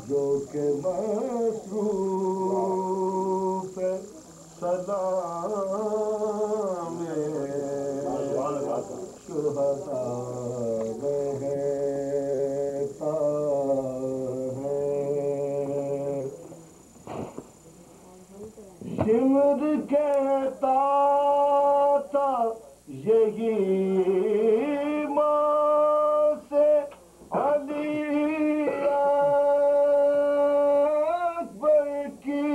جو کہ مصروف سلام شہداء رہتا ہے، شمر کہتا تھا یہی ماں سے علی اکبر کی،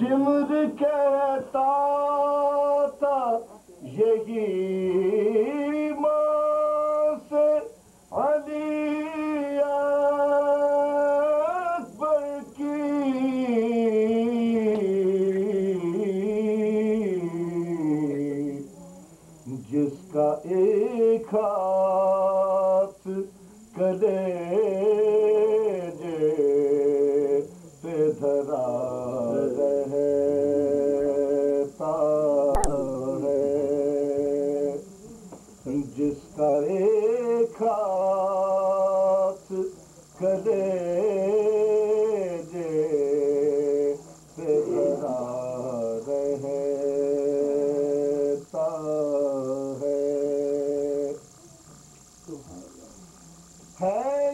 شمر کہتا تھا یہی ماں سے علی اکبر کی، جس کا ایک ہاتھ کلیجے پہ دھرا رہتا ہے، جس کا ایک ہاتھ کلیجے پہ دھرا رہتا ہے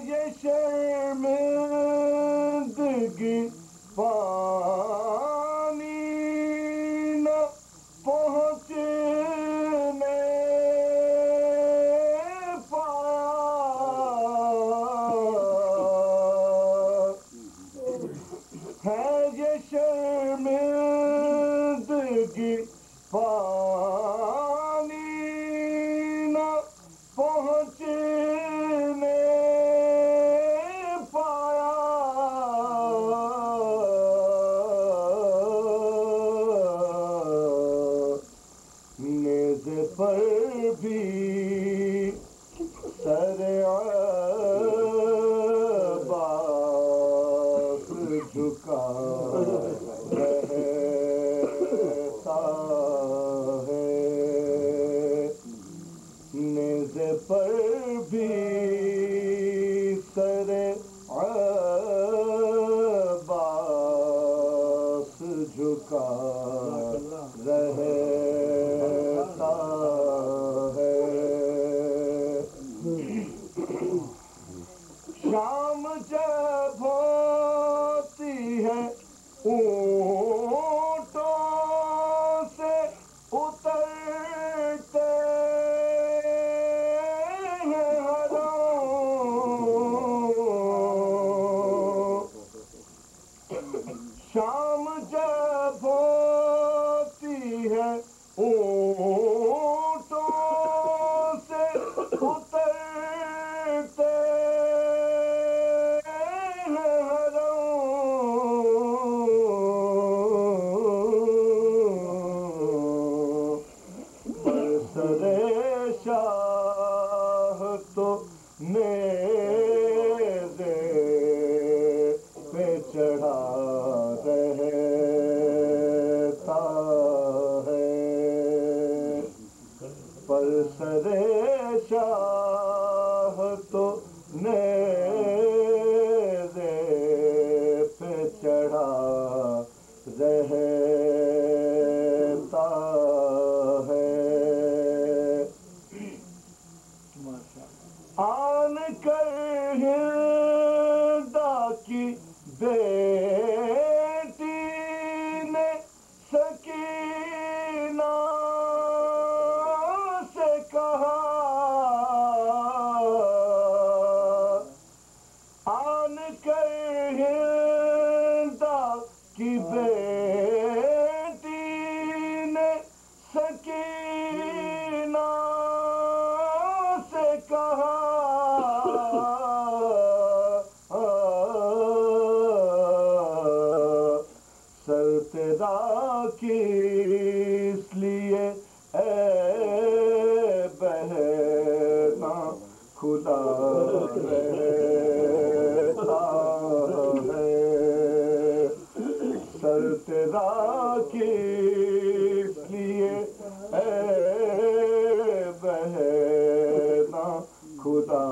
یہ شرمندگی پانی نہ پہنچنے پایا، ہے یہ شرمندگی پانی نہ پہنچنے پایا، نیزے پر بھی سر عباس جھکا رہتا ہے، نیزے پر بھی سر عباس جھکا رہتا ہے، شام جب ہوتی ہے اونٹوں سے اترتے ہیں حرم، شام جب ہوتی ہے اونٹوں سے اترتے ہیں حرم، برسر شاہ تو نیزے پہ چڑھا رہتا ہے، برسر شاہ تو نیزے پہ چڑھا رہتا ہے، آن کر ہندا کی بیٹی نے سکینہ سے کہا، آن کر ہندا کی بیٹی نے سکینہ سے کہا، سر تیرا کس لیے اے بہنا کھلا رہتا ہے، سر تیرا کس اس لیے اے بہنا خدا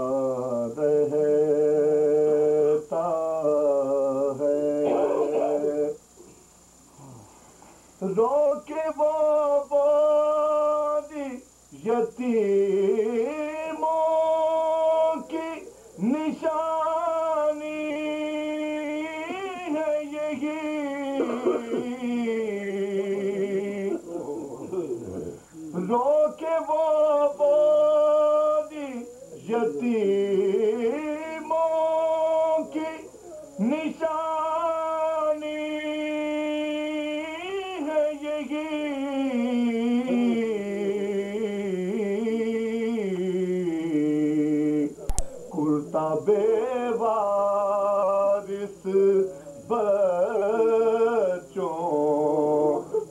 رہتا ہے روکے وہ بادی یتیموں کی نشانی ہے یہی روکے وہ بادی یتیموں کی نشانی ہے یہی کرتا بے وارث بچوں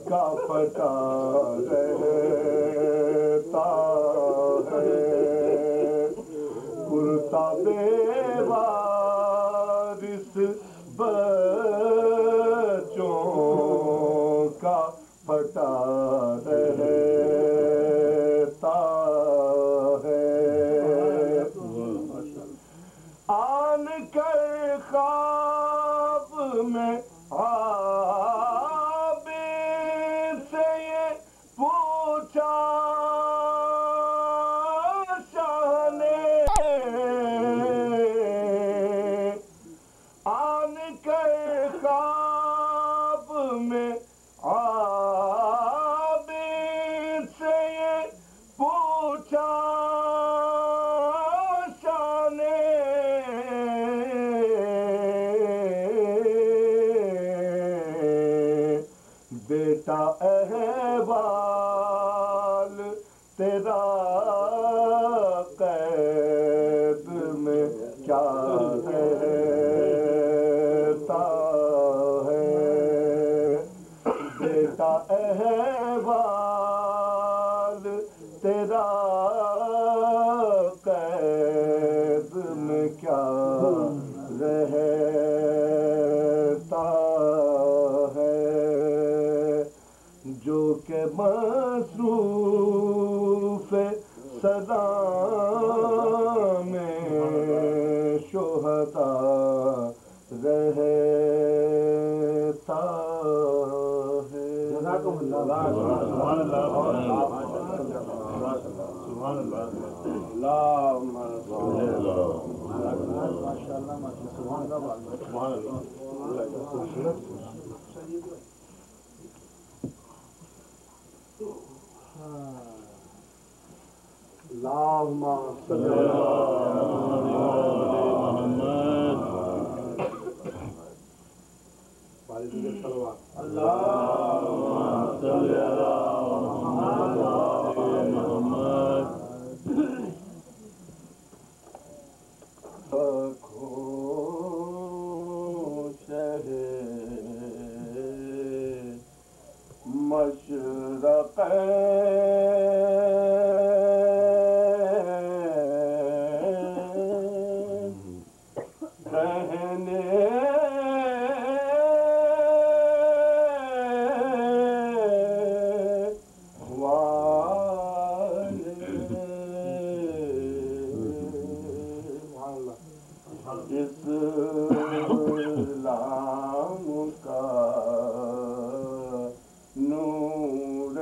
کا پٹا رہتا ہے کرتا بے وارث بچوں کا پٹا رہتا ہے آن کر خواب میں عابد سے یہ پوچھا شاہ نے آن کر خواب میں عابد سے یہ پوچھا شاہ نے بیٹا احوال تیرا قید میں کیا رہتا ہے بیٹا احوال تیرا قید میں کیا رہتا ہے جو کہ مصروف صدا میں شہداء رہتا ہے اللهم صل مشرق اسلام کا نور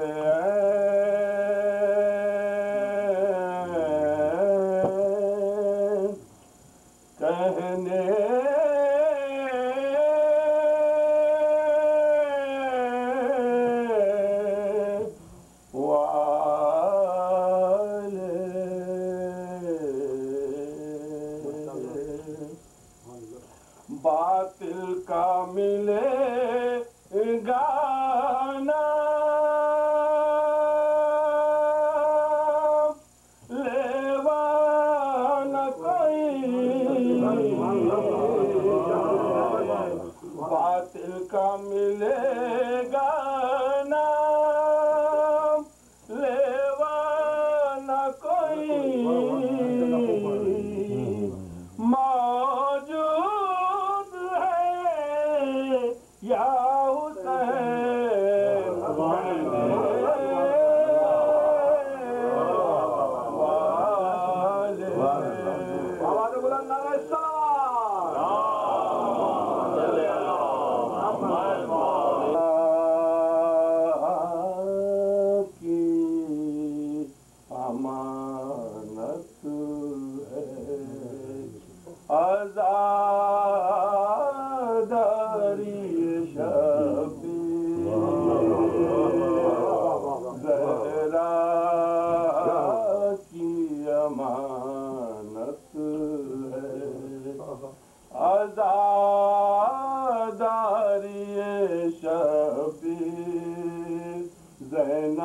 زینب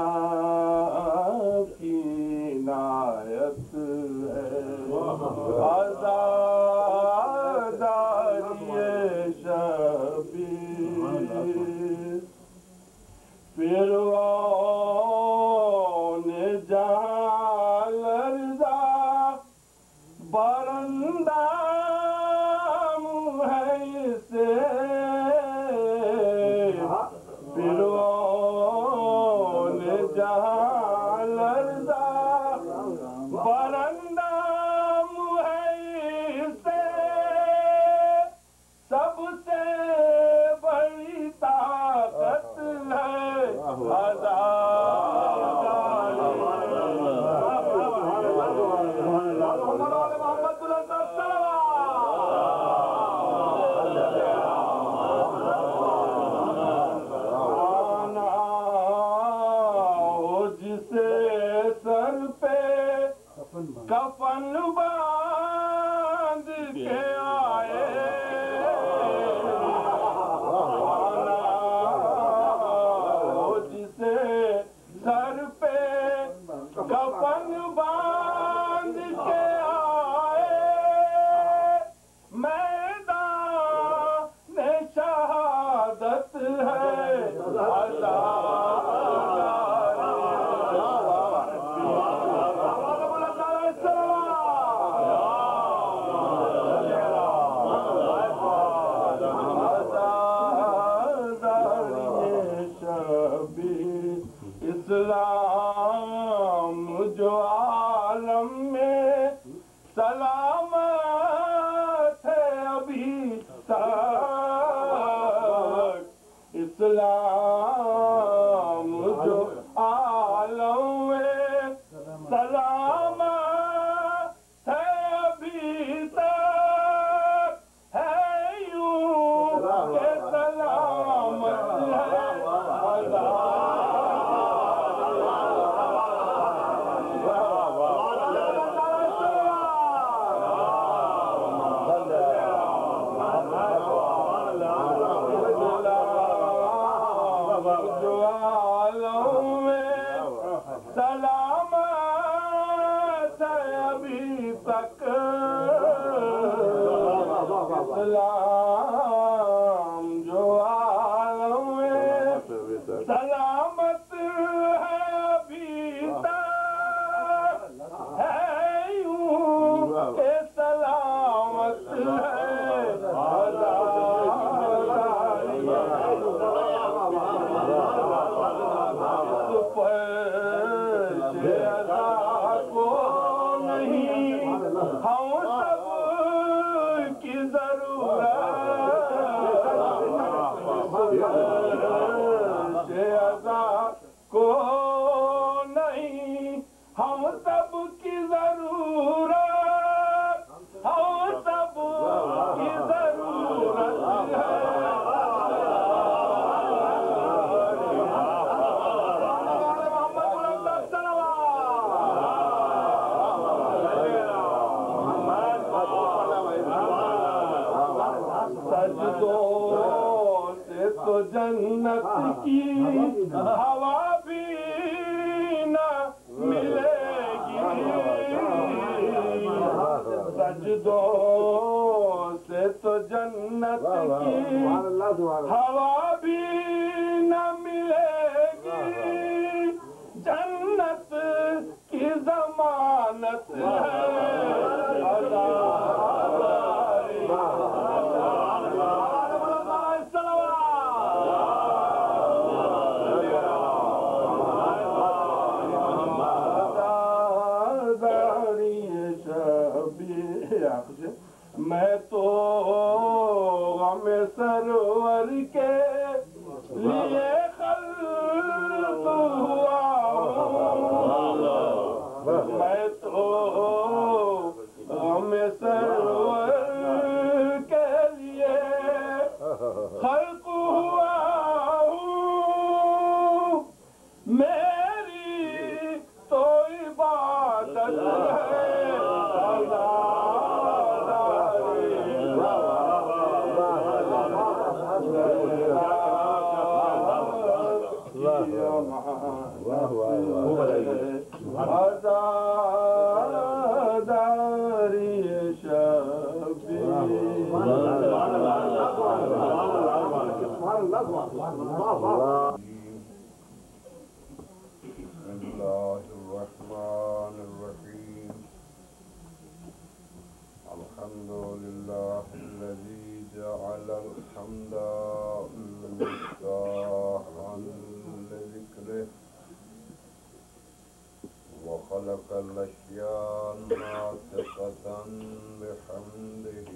کی عنایت ہے عزاداری شبیر فرعون جہاں لرزا برندہ ہے اسے فرعون جہاں لرزا برندہ ہے اسے سب سے بڑی طاقت ہے کفن باندھ کے آئے جسے سر پہ کفن باندھ کے آئے میدان شہادت ہے اسلام جو عالم میں سلامت ہے ابھی تک اسلام جو عالم میں سلامت ہے ابھی تک ہے یوں کہ سلامت ہے سلامت ہے ابھی تک اسلام جو عالم میں سلامت ہے ابھی تک ہے یوں کہ سلامت ہے کو نہیں ہم سب کی ضرورت ہم سب کی ضرورت ہے سجدوں سے تو جنت کی ہوا بھی نہ ملے گی سجدوں سے تو جنت کی ہوا بھی نہ ملے گی جنت کی ضمانت ہے میں تو غم سرور کے لیے خلق ہوا میں تو غم سرور کے لیے خلق ہوا ہوں میری تو عبادت ہے الله الرحمن الرحيم الحمد لله الذي جعل الحمد مفتاحا لذكره وخلق الأشياء ناطقة بحمده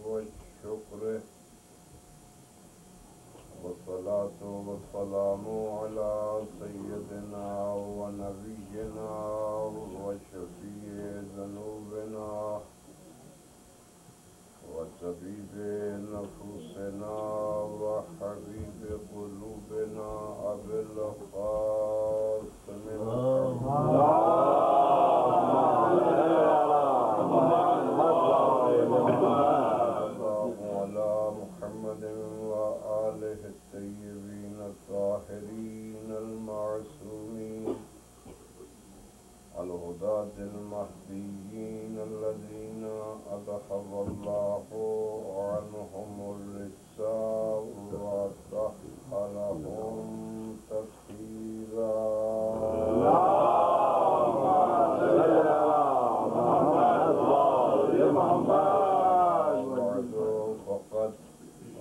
وشكره والصلاة والسلام على سيدنا ونبينا وشفيع ذنوبنا وطبيب نفوسنا وحبيب قلوبنا أبي القاسم على محمد وآله الطيبين الطاهرين المعصومين الهداة المهديين الذين أذهب الله عنهم الرجس وطهرهم تطهيرا فقد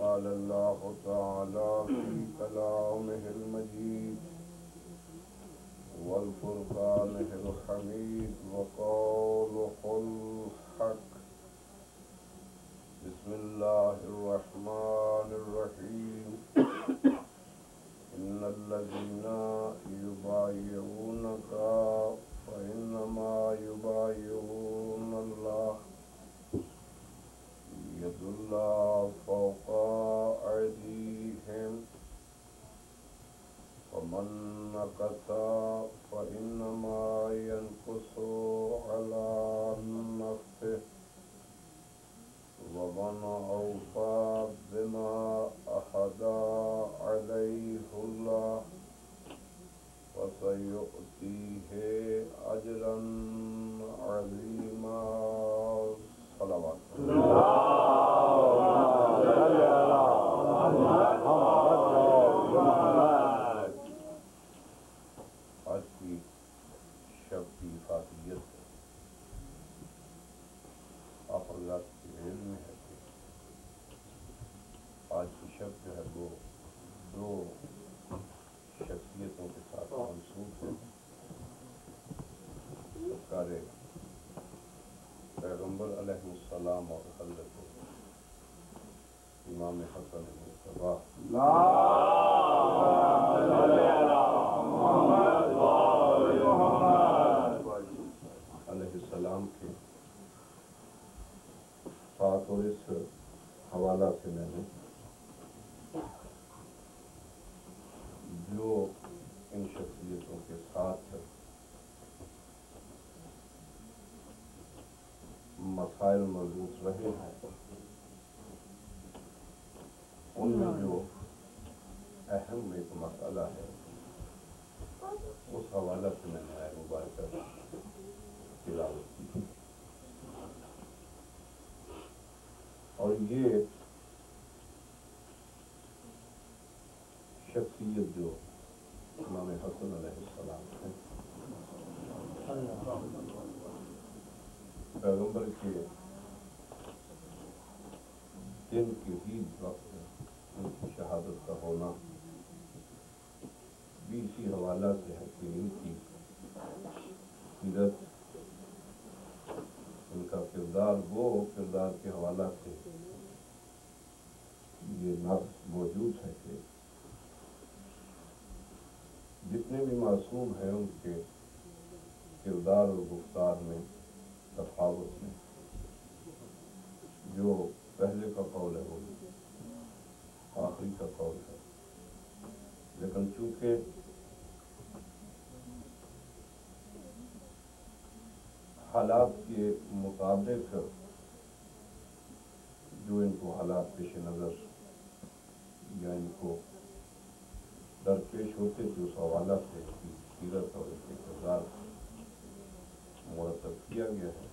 قال الله تعالى في كلامه المجيد والفرقانه الحميد وقوله الحق بسم الله الرحمن الرحيم إن الذين يبايعونك فإنما يبايعون الله يد الله فوق أيديهم ومن نكث فإنما ينكث على نفسه ومن أوفى بما أحد عليه الله وسيؤتيه أجرا عظيما صلوات آج کی شب کی فاتحیت آپ حضرات کے علم میں ہے کہ آج کی شب جو ہے وہ دو شخصیتوں کے ساتھ منسوب ہے سرکار پیغمبر علیہ السلام اور حضرت امام حسن مصطفیٰ علیہ السلام کے ساتھ، اور اس حوالہ سے میں نے جو ان شخصیتوں کے ساتھ مسائل مربوط رہے ہیں ان میں جو اہم ایک مسئلہ ہے اس حوالہ سے میں نے آئے مبارکہ تلاوت کی، اور یہ شخصیت جو امام حسن علیہ السلام ہے، پیغمبر کے دن کے عید وقت ان کی شہادت کا ہونا بھی اسی حوالہ سے ہے کہ ان کی سیرت، ان کا کردار، وہ کردار کے حوالہ سے یہ نص موجود ہے کہ جتنے بھی معصوم ہیں ان کے کردار اور گفتار میں تفاوت میں جو پہلے کا قول ہے وہ آخری کا قول ہے، لیکن چونکہ حالات کے مطابق جو ان کو حالات پیش نظر یا ان کو درپیش ہوتے تھے اس حوالہ سے اس کی سیرت اور اس کے کردار مرتب کیا گیا ہے۔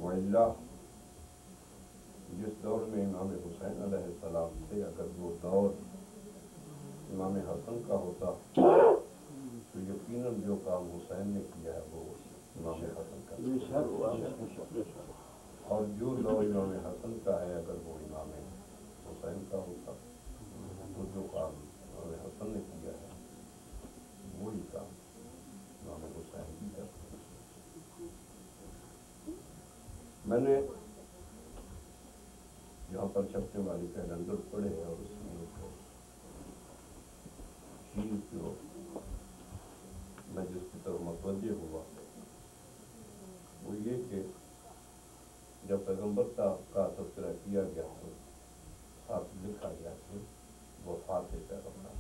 وَإِلَّا جس دور میں امام حسین علیہ السلام تھے، اگر وہ دور امام حسن کا ہوتا تو یقیناً جو کام حسین نے کیا ہے وہ امام حسن کا، اور جو دور امام حسن کا ہے اگر وہ امام حسین کا ہوتا تو جو کام امام حسن نے کیا ہے وہی کام امام حسین بھی کرتے۔ میں نے یہاں پر چھپنے والی کیلنڈر پڑھے اور اس میں ایک چیز جو میں جس کی طرف متوجہ ہوا وہ یہ کہ جب پیغمبر کا تذکرہ کیا گیا تو ساتھ لکھا گیا کہ وفات پیغمبر،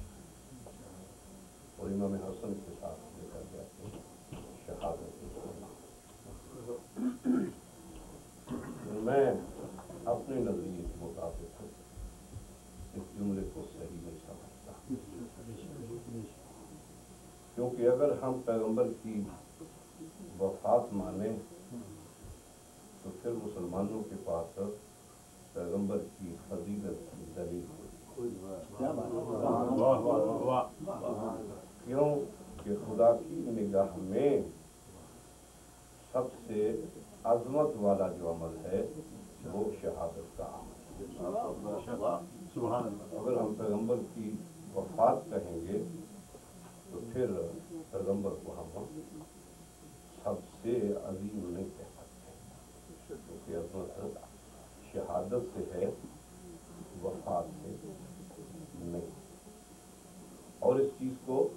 اور امام حسن کے ساتھ لکھا گیا کہ شہادت۔ میں اپنے نظریے کے مطابق اس جملے کو صحیح نہیں سمجھتا، کیونکہ اگر ہم پیغمبر کی وفات مانیں تو پھر مسلمانوں کے پاس پیغمبر کی فضیلت کی دلیل ہوئی، کیوں کہ خدا کی نگاہ میں سب سے عظمت والا جو عمل ہے وہ شہادت کا عمل ہے۔ اگر ہم پیغمبر کی وفات کہیں گے تو پھر پیغمبر کو ہم سب سے عظیم نہیں کہہ سکتے، کیونکہ عظمت شہادت سے ہے، وفات سے نہیں۔ اور اس چیز کو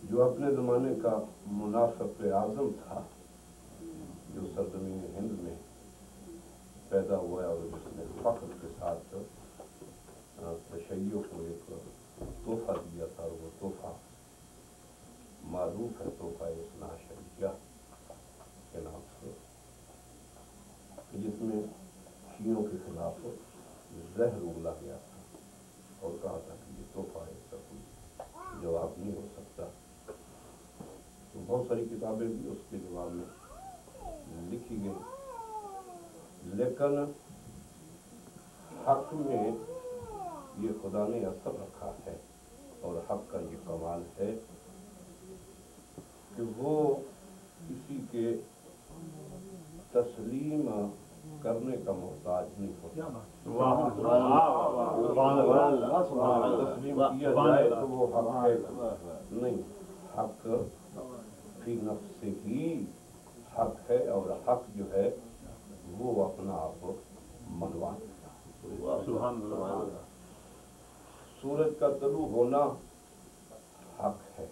جو اپنے زمانے کا منافق اعظم تھا، جو سرزمین ہند میں پیدا ہوا اور جس نے فخر کے ساتھ تشیع کو ایک تحفہ دیا تھا، اور وہ تحفہ معروف ہے تحفہ اثنا عشریہ کے نام سے، جس میں شیعوں کے خلاف زہر اگلا گیا تھا اور کہا تھا کہ یہ تحفہ اس کا کوئی جواب نہیں ہو سکتا۔ تو بہت ساری کتابیں بھی اس کے جواب میں لکھی گئی، لیکن حق میں یہ خدا نے اثر رکھا ہے، اور حق کا یہ کمال ہے کہ وہ کسی کے تسلیم کرنے کا محتاج نہیں ہوتا۔ تسلیم کیا جائے تو وہ حق ہے نہیں، حق فی نفس ہی حق ہے، اور حق جو ہے وہ اپنا آپ منوا دیتا۔ سورج کا طلوع ہونا حق ہے،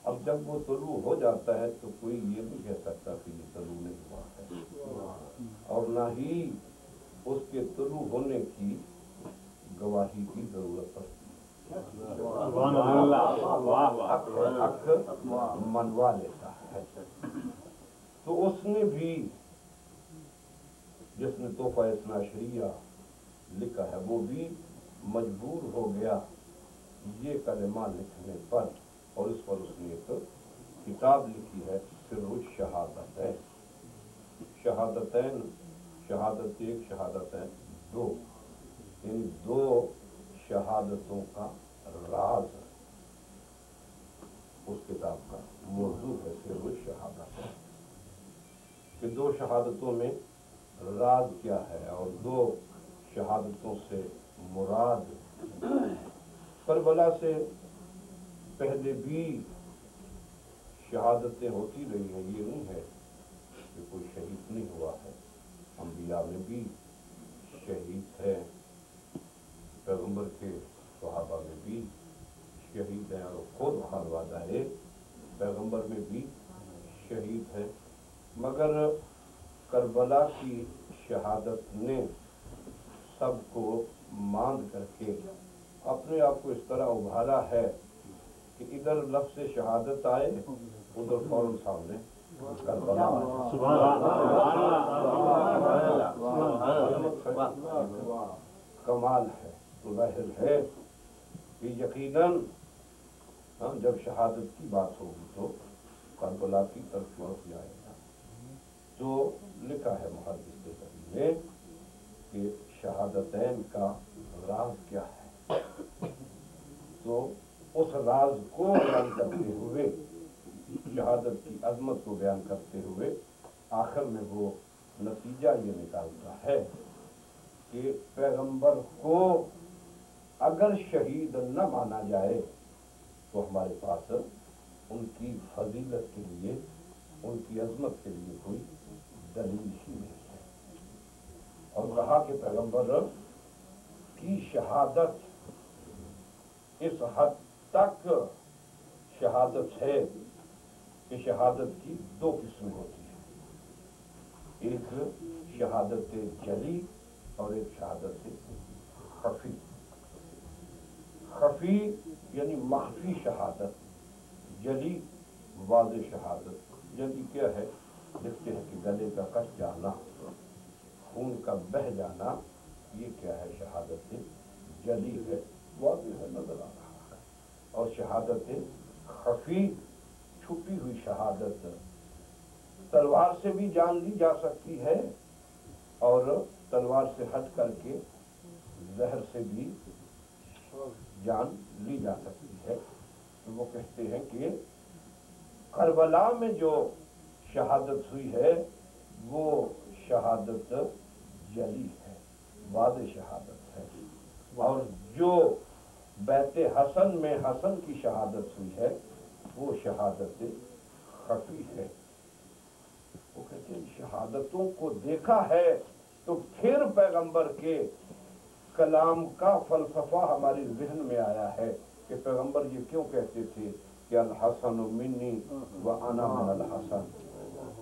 اب جب وہ طلوع ہو جاتا ہے تو کوئی یہ نہیں کہہ سکتا کہ یہ طلوع نہیں ہوا ہے، اور نہ ہی اس کے طلوع ہونے کی گواہی کی ضرورت پڑتی ہے۔ حق منوا لیتا ہے۔ تو اس نے بھی، جس نے تحفہ اثنا عشریہ لکھا ہے، وہ بھی مجبور ہو گیا یہ کلمہ لکھنے پر، اور اس پر اس نے ایک کتاب لکھی ہے، سر الشہادتین، شہادتین، شہادت ایک، شہادتین دو، ان دو شہادتوں کا راز اس کتاب کا موضوع ہے، سر الشہادتین، کہ دو شہادتوں میں راز کیا ہے، اور دو شہادتوں سے مراد کربلا سے پہلے بھی شہادتیں ہوتی رہی ہیں، یہ نہیں ہے کہ کوئی شہید نہیں ہوا ہے، انبیاء میں بھی شہید ہے، پیغمبر کے صحابہ میں بھی شہید ہیں، اور خود خانوادہ پیغمبر میں بھی شہید ہے، مگر کربلا کی شہادت نے سب کو ماند کر کے اپنے آپ کو اس طرح ابھارا ہے کہ ادھر لفظ شہادت آئے، ادھر فوراً سامنے کربلا کمال ہے تو ظاہر ہے کہ یقیناً جب شہادت کی بات ہوگی تو کربلا کی طرف لوٹ جائے گا. تو لکھا ہے محدث کبیر نے کہ شہادتین کا راز کیا ہے. تو اس راز کو بیان کرتے ہوئے شہادت کی عظمت کو بیان کرتے ہوئے آخر میں وہ نتیجہ یہ نکالتا ہے کہ پیغمبر کو اگر شہید نہ مانا جائے تو ہمارے پاس ان کی فضیلت کے لیے ان کی عظمت کے لیے کوئی دلیل ہی نہیں ہے. اور کہا کہ پیغمبر کی شہادت اس حد تک شہادت ہے کہ شہادت کی دو قسمیں ہوتی ہیں. ایک شہادت جلی اور ایک شہادت خفی. خفی یعنی مخفی شہادت، جلی واضح شہادت. جلی کیا ہے؟ لکھتے ہیں کہ گلے کا کٹ جانا، خون کا بہہ جانا، یہ کیا ہے؟ شہادت جلی ہے، واضح ہے، نظر آ رہا ہے. اور شہادت خفی چھپی ہوئی شہادت، تلوار سے بھی جان لی جا سکتی ہے اور تلوار سے ہٹ کر کے زہر سے بھی جان لی جا سکتی ہے. تو وہ کہتے ہیں کہ کربلا میں جو شہادت ہوئی ہے وہ شہادت جلی ہے، واضح شہادت ہے. اور جو بیت حسن میں حسن کی شہادت ہوئی ہے وہ شہادت خفی ہے. وہ کہتے ہیں شہادتوں کو دیکھا ہے تو پھر پیغمبر کے کلام کا فلسفہ ہمارے ذہن میں آیا ہے کہ پیغمبر یہ کیوں کہتے تھے کہ الحسن منی و انا من الحسن،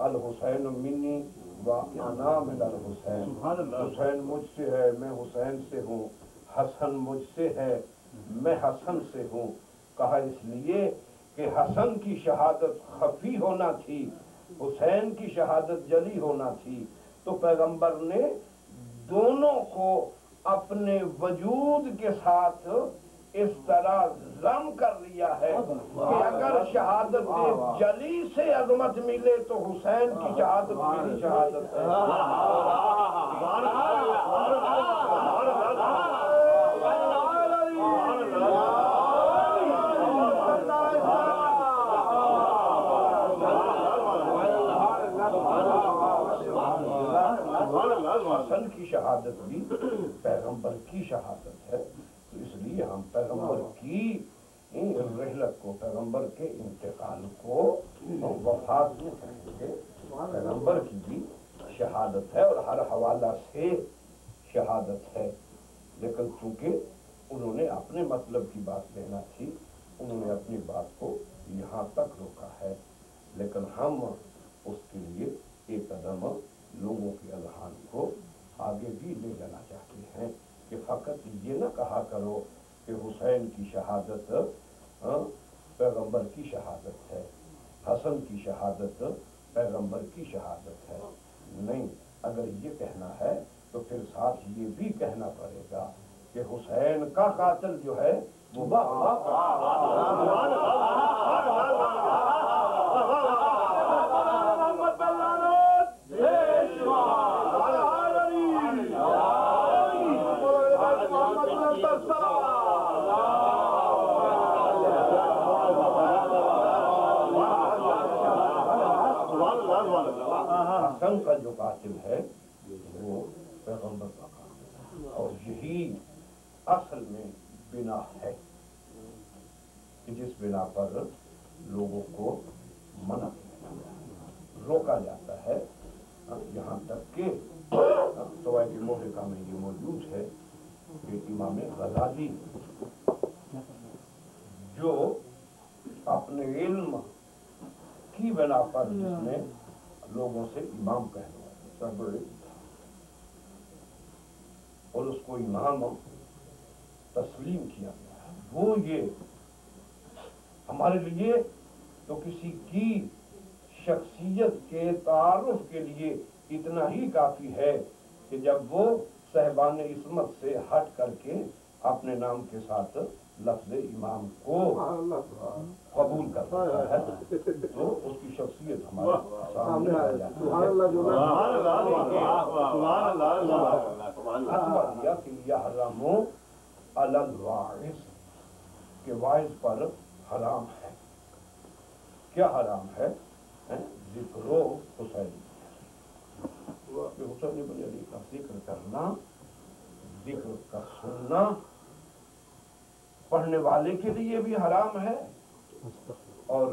الحسین منی و انا من الحسین. حسین مجھ سے ہے، میں حسین سے ہوں. حسن مجھ سے ہے، میں حسن سے ہوں. کہا اس لیے کہ حسن کی شہادت خفی ہونا تھی، حسین کی شہادت جلی ہونا تھی. تو پیغمبر نے دونوں کو اپنے وجود کے ساتھ اس طرح ضم کر لیا ہے کہ اگر شہادت جلی سے عظمت ملے تو حسین کی شہادت میری شہادت ہے. حسن کی شہادت بھی پیغمبر کی شہادت ہے. تو اس لیے ہم پیغمبر کی رحلت کو، پیغمبر کے انتقال کو وفات میں کہیں گے. پیغمبر کی بھی شہادت ہے اور ہر حوالہ سے شہادت ہے. لیکن چونکہ انہوں نے اپنے مطلب کی بات کہنا تھی، انہوں نے اپنی بات کو یہاں تک روکا ہے. لیکن ہم اس کے لیے ایک قدم لوگوں کے اذہان کو آگے بھی لے جانا چاہتے ہیں کہ فقط یہ نہ کہا کرو کہ حسین کی شہادت پیغمبر کی شہادت ہے، حسن کی شہادت پیغمبر کی شہادت ہے. نہیں، اگر یہ کہنا ہے تو پھر ساتھ یہ بھی کہنا پڑے گا کہ حسین کا قاتل جو ہے وہ حسن کا جو قاتل ہے وہ پیغمبر کا قاتل ہے. اور یہی اصل میں بنا ہے کہ جس بنا پر لوگوں کو منع کیا جاتا ہے، روکا جاتا ہے. یہاں تک کہ فوائد محرقہ میں یہ موجود ہے کہ امام غزالی جو اپنے علم کی بنا پر جس نے لوگوں سے امام کہلوایا اور اس کو امام تسلیم کیا گیا ہے، وہ یہ ہمارے لیے تو کسی کی شخصیت کے تعارف کے لیے اتنا ہی کافی ہے کہ جب وہ صاحبان عصمت سے ہٹ کر کے اپنے نام کے ساتھ لفظ امام کو قبول کرتا ہے تو اس کی شخصیت ہمارے سامنے آ جاتی ہے کہ یحرم علی الواعظ کہ واعظ پر حرام ہے. کیا حرام ہے؟ ذکر و حسین حسین بن علی کا ذکر کرنا، ذکر کا سننا پڑھنے والے کے لیے بھی حرام ہے اور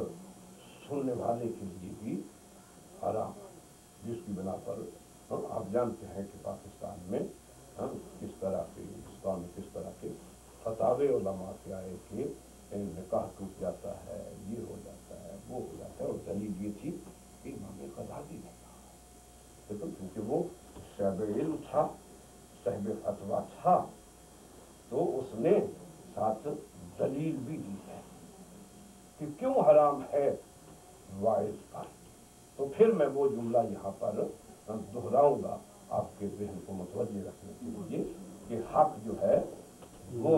سننے والے کے لیے بھی حرام ہے. جس کی بنا پر آپ جانتے ہیں کہ پاکستان میں کس طرح کے ہندوستان میں کس طرح کے فتاوے علماء کے آئے کہ نکاح ٹوٹ جاتا ہے، یہ ہو جاتا ہے، وہ ہو جاتا ہے، اور دلیل یہ تھی کہ امام غزالی نے کہا. لیکن کیونکہ وہ صاحب علم تھا، صاحب فتویٰ تھا، تو اس نے ساتھ دلیل بھی دی ہے کہ کیوں حرام ہے واعظ پر. تو پھر میں وہ جملہ یہاں پر دہراؤں گا آپ کے ذہن کو متوجہ رکھنے کے لیے کہ حق جو ہے وہ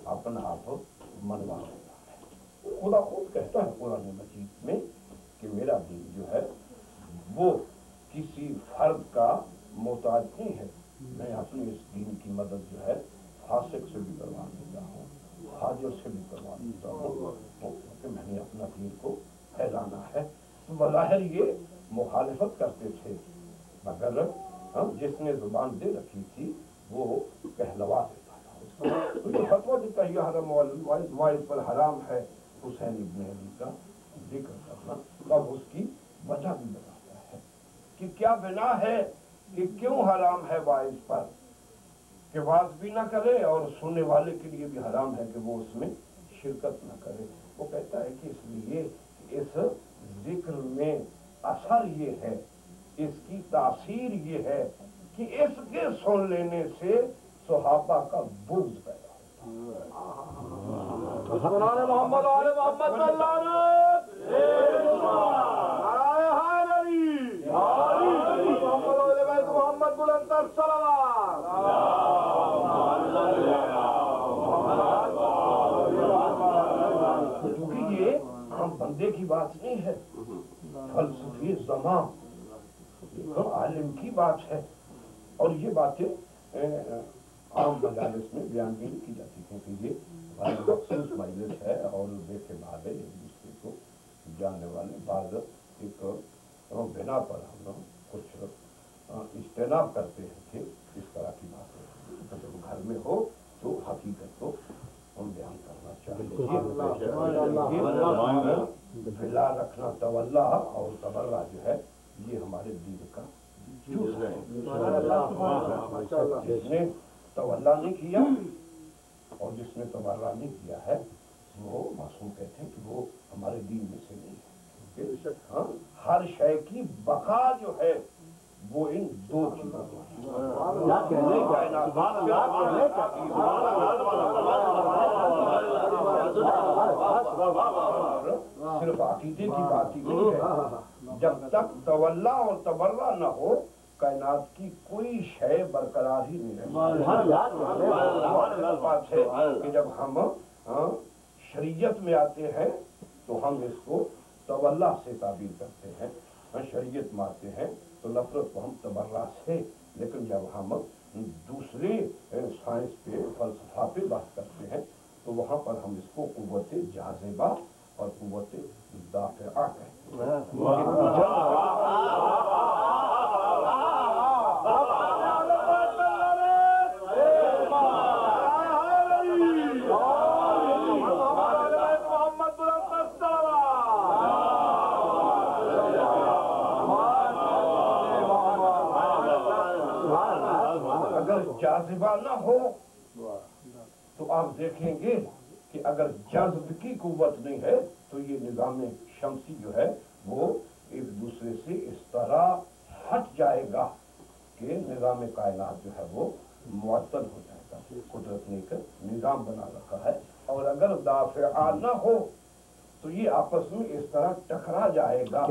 اپنا آپ منوا لیتا ہے. خدا خود کہتا ہے قرآن مجید میں کہ میرا دین جو ہے وہ کسی فرد کا محتاج نہیں ہے. میں اپنی اس دین کی مدد جو ہے فاسق سے بھی کروا دیتا ہوں، حاجر سے بھی کروا دیتا ہوں، کیونکہ میں نے اپنا دین کو پھیلانا ہے. بظاہر یہ مخالفت کرتے تھے مگر جس نے زبان دے رکھی تھی وہ کہلوا دیتا تھا. تو یہ فتویٰ دیتا ہے یحرم واعظ پر حرام ہے حسین ابن علی کا ذکر کرنا. اب اس کی وجہ بھی بتاتا ہے کہ کیا بنا ہے کہ کیوں حرام ہے واعظ پر، کہ واعظ بھی نہ کرے اور سننے والے کے لیے بھی حرام ہے کہ وہ اس میں شرکت نہ کرے. وہ کہتا ہے کہ اس لیے اس ذکر میں اثر یہ ہے، اس کی تاثیر یہ ہے کہ اس کے سن لینے سے صحابہ کا بغض پیدا سنان محمد آل محمد صلی اللہ علیہ محمد بلند صلوات. کیونکہ یہ عام بندے کی بات نہیں ہے، فلسفی زمان عالم کی بات ہے. اور یہ باتیں عام مجالس میں بیان بھی نہیں کی جاتی کیونکہ یہ مخصوص مجلس ہے اور دیکھے بھال ہے ایک دوسرے کو جاننے والے. بعض ایک بنا پر ہم لوگ کچھ اجتناب کرتے ہیں کہ اس طرح کی بات جب گھر میں ہو تو حقیقت کو ہم بیان کرنا چاہیے. بلا رکھنا تولا اور تبرہ جو ہے یہ ہمارے دین کا جز ہے. جس نے تولا نہیں کیا اور جس نے تبرہ نہیں کیا ہے وہ معصوم کہتے ہیں کہ وہ ہمارے دین میں سے نہیں ہے. ہر شے کی بقا جو ہے وہ ان دو چیزوں صرف عقیدے کی بات ہی نہیں ہے. جب تک تولا اور تبرہ نہ ہو کائنات کی کوئی شے برقرار ہی نہیں رہتی. بات ہے کہ جب ہم شریعت میں آتے ہیں تو ہم اس کو تولا سے تعبیر کرتے ہیں، شریعت میں آتے ہیں تو نفرت کو ہم تبرہ سے. لیکن جب ہم دوسرے سائنس پہ فلسفہ پہ بات کرتے ہیں تو وہاں پر ہم اس کو قوت جاذبہ اور قوت دافعہ کہتے ہیں. اگر جاذبہ نہ ہو تو آپ دیکھیں گے کہ اگر جذب کی قوت نہیں ہے تو یہ نظام شمسی جو ہے وہ ایک دوسرے سے اس طرح ہٹ جائے گا کہ نظام کائنات جو ہے وہ معطل ہو جائے گا. قدرت نے ایک نظام بنا رکھا ہے اور اگر دافعہ نہ ہو تو یہ آپس میں اس طرح ٹکرا جائے گا.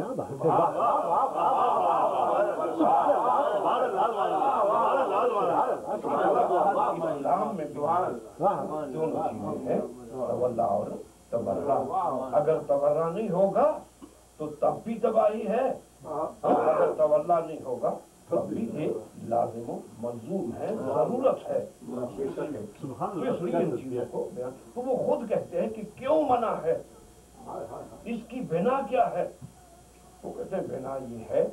اسلام میں دونوں چیزیں ہیں، تولا اور تبرہ. اگر تبرہ نہیں ہوگا تو تب بھی تباہی ہے، اگر تولا نہیں ہوگا تب بھی یہ لازم و ملزوم ہے، ضرورت ہے. تو اس لیے ان چیزوں کو تو وہ خود کہتے ہیں کہ کیوں منع ہے، اس کی بنا کیا ہے. وہ کہتے ہیں بنا یہ ہے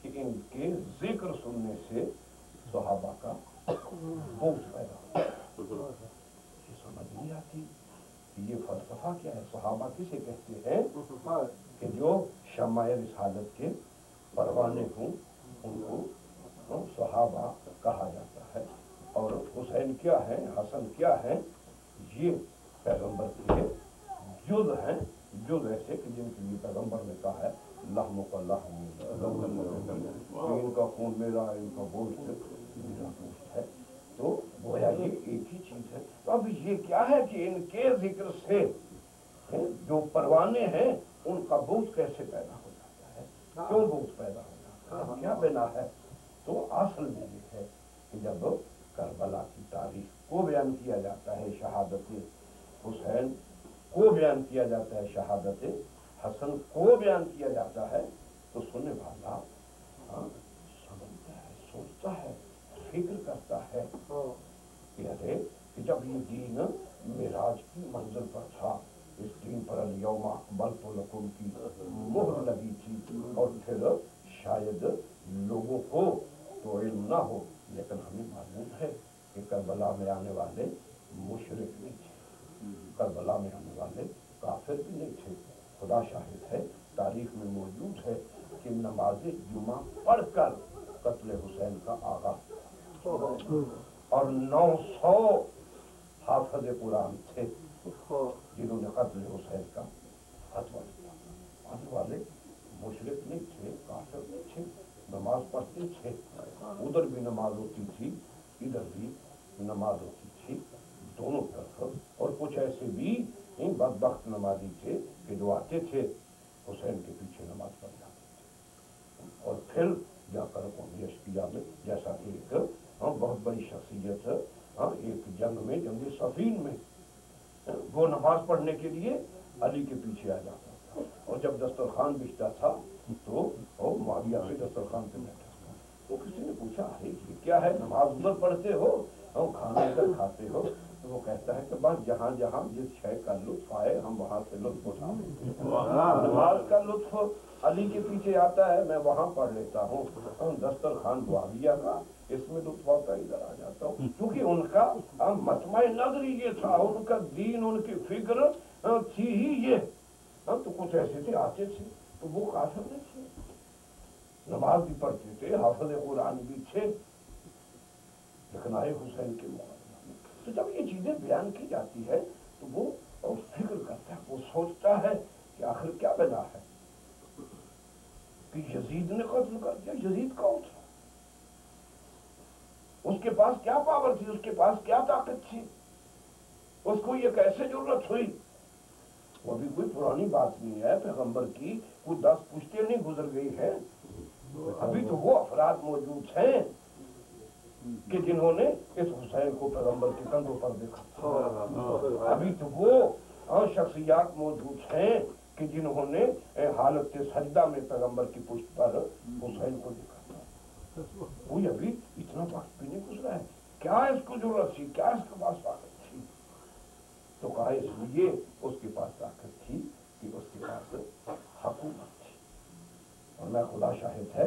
کہ ان کے ذکر سننے سے صحابہ کا بغض پیدا ہوتا ہے. یہ سمجھ نہیں آتی کہ یہ فلسفہ کیا ہے. صحابہ کسے کہتے ہیں کہ جو شمع رسالت کے پروانے ہوں ان کو صحابہ کہا جاتا ہے. اور حسین کیا ہے، حسن کیا ہے، یہ پیغمبر کے جز ہیں، جز ایسے کہ جن کے لیے پیغمبر نے کہا ہے لحم کا لحم، ان کا خون میرا، ان کا گوشت میرا گوشت ہے. تو گویا یہ ایک ہی چیز ہے. تو اب یہ کیا ہے کہ ان کے ذکر سے جو پروانے ہیں ان کا بغض کیسے پیدا ہو جاتا ہے، کیوں بغض پیدا ہو جاتا ہے، کیا بنا ہے. تو اصل میں یہ ہے کہ جب کربلا کی تاریخ کو بیان کیا جاتا ہے، شہادت حسین کو بیان کیا جاتا ہے، شہادت حسن کو بیان کیا جاتا ہے، تو سننے والا سمجھتا ہے، سوچتا ہے، فکر کرتا ہے کہ ارے کہ جب یہ دین معراج کی منزل پر تھا، اس دین پر الیوم اکملت لکم کی مہر لگی تھی، اور پھر شاید لوگوں کو تو علم نہ ہو لیکن ہمیں معلوم ہے کہ کربلا میں آنے والے مشرک نہیں تھے، کربلا میں آنے والے کافر بھی نہیں تھے. خدا شاہد ہے، تاریخ میں موجود ہے کہ نماز جمعہ پڑھ کر قتل حسین کا آغاز اور 900 حافظ قرآن تھے جنہوں نے قتل حسین کا فتویٰ دیا. آنے والے مشرک نہیں تھے، کافر نہیں تھے، نماز پڑھتے تھے. ادھر بھی نماز ہوتی تھی، ادھر بھی نماز ہوتی تھی، دونوں طرف. اور کچھ ایسے بھی بدبخت نمازی تھے کہ جو آتے تھے حسین کے پیچھے نماز پڑھ جاتے تھے، اور پھر جا کر قومی اشقیہ میں، جیسا کہ ایک بہت بڑی شخصیت ایک جنگ میں، جنگ صفین میں، وہ نماز پڑھنے کے لیے علی کے پیچھے آ جاتا تھا، اور جب دسترخوان بچھتا تھا تو معاویہ بھی دسترخوان پہ بیٹھا تھا. تو کسی نے پوچھا ارے یہ کیا ہے، نماز ادھر پڑھتے ہو کھانا ادھر کھاتے ہو. تو وہ کہتا ہے کہ بس جہاں جہاں جس شے کا لطف آئے ہم وہاں سے لطف اٹھا لیتے ہیں. نماز کا لطف علی کے پیچھے آتا ہے، میں وہاں پڑھ لیتا ہوں. دسترخوان معاویہ کا، اس میں لطف آتا ہے، ادھر آ جاتا ہوں. کیونکہ ان کا مطمع نظر ہی یہ تھا، ان کا دین، ان کی فکر تھی ہی یہ. تو کچھ ایسے تھے آتے تھے تو وہ کافر نہیں تھے، نماز بھی پڑھتے تھے، حافظ قرآن بھی تھے، لیکن آئے حسین کے مقابلہ میں. تو جب یہ چیزیں بیان کی جاتی ہے تو وہ فکر کرتا ہے، وہ سوچتا ہے کہ آخر کیا بنا ہے کہ یزید نے قتل کر دیا. یزید کون تھا، اس کے پاس کیا پاور تھی، اس کے پاس کیا طاقت تھی، اس کو یہ کیسے ضرورت ہوئی. وہ بھی کوئی پرانی بات نہیں ہے، پیغمبر کی کوئی 10 پشتیں نہیں گزر گئی ہیں. ابھی تو وہ افراد موجود ہیں کہ جنہوں نے اس حسین کو پیغمبر کے کندھوں پر دیکھا. ابھی تو وہ شخصیات موجود ہیں کہ جنہوں نے حالت سجدہ میں پیغمبر کی پشت پر حسین کو دیکھا. کوئی ابھی اتنا وقت بھی نہیں گزرا ہے، کیا اس کو ضرورت تھی، کیا اس کے پاس طاقت تھی. تو کہا اس لیے اس کے پاس طاقت تھی کہ اس کے پاس حکومت تھی. اور میں خدا شاہد ہے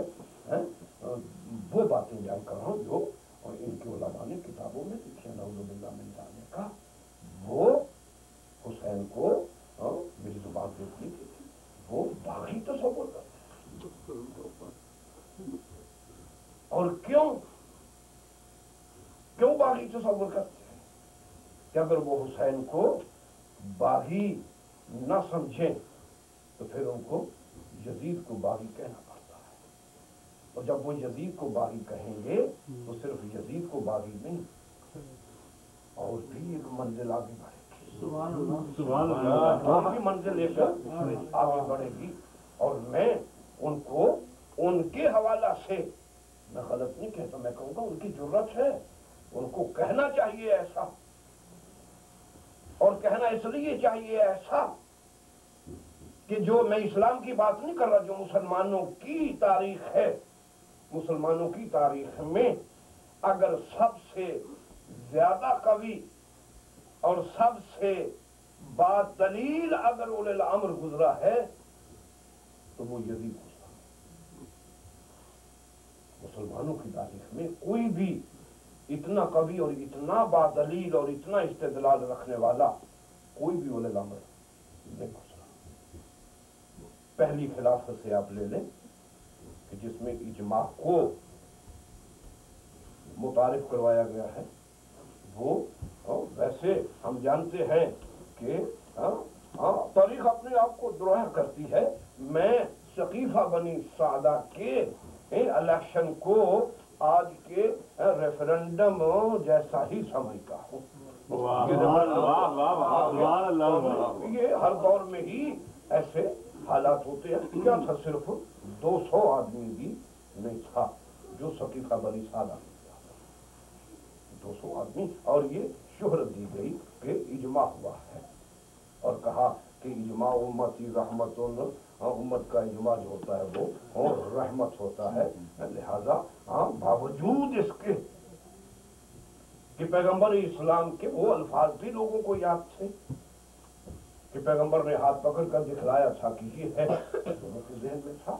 وہ باتیں بیان کر رہا ہوں جو ان کے علماء نے کتابوں میں لکھی، نعوذ باللہ من ذالک کا. وہ حسین کو میری زبان دیکھنے کی تھی، وہ باغی تصور کرتے ہیں. اور کیوں باغی تصور کرتے ہیں کہ اگر وہ حسین کو باغی نہ سمجھیں تو پھر ان کو یزید کو باغی کہنا پڑتا ہے. اور جب وہ یزید کو باغی کہیں گے تو صرف یزید کو باغی نہیں، اور بھی ایک منزل آگے بڑھے گی. کی منزل لے کر آگے بڑھے گی. اور میں ان کو ان کے حوالہ سے میں غلط نہیں کہتا، میں کہوں گا ان کی ضرورت ہے، ان کو کہنا چاہیے ایسا، اور کہنا اس لیے چاہیے ایسا کہ جو میں اسلام کی بات نہیں کر رہا، جو مسلمانوں کی تاریخ ہے، مسلمانوں کی تاریخ میں اگر سب سے زیادہ قوی اور سب سے با دلیل اگر اولی الامر گزرا ہے تو وہ یزید گزرا. مسلمانوں کی تاریخ میں کوئی بھی اتنا قوی اور اتنا با دلیل اور اتنا استدلال رکھنے والا کوئی بھی اولی الامر نہیں گزرا. پہلی خلافت سے آپ لے لیں کہ جس میں اجماع کو متعارف کروایا گیا ہے، وہ ویسے ہم جانتے ہیں کہ تاریخ اپنے آپ کو دروہر کرتی ہے. میں ثقیفہ بنی سعدہ کے الیکشن کو آج کے ریفرنڈم جیسا ہی سمجھتا ہوں. یہ ہر دور میں ہی ایسے حالات ہوتے ہیں. کیا تھا؟ صرف 200 آدمی بھی نہیں تھا جو ثقیفہ بنی سعدہ میں 200 آدمی، اور یہ شہرت دی گئی کہ اجماع ہوا ہے، اور کہا کہ اجماع امتی رحمت، امت کا اجماع جو ہوتا ہے وہ رحمت ہوتا ہے. لہذا باوجود اس کے کہ پیغمبر اسلام کے وہ الفاظ بھی لوگوں کو یاد تھے کہ پیغمبر نے ہاتھ پکڑ کر دکھلایا تھا کہ یہ ہے، لوگوں کے ذہن میں تھا،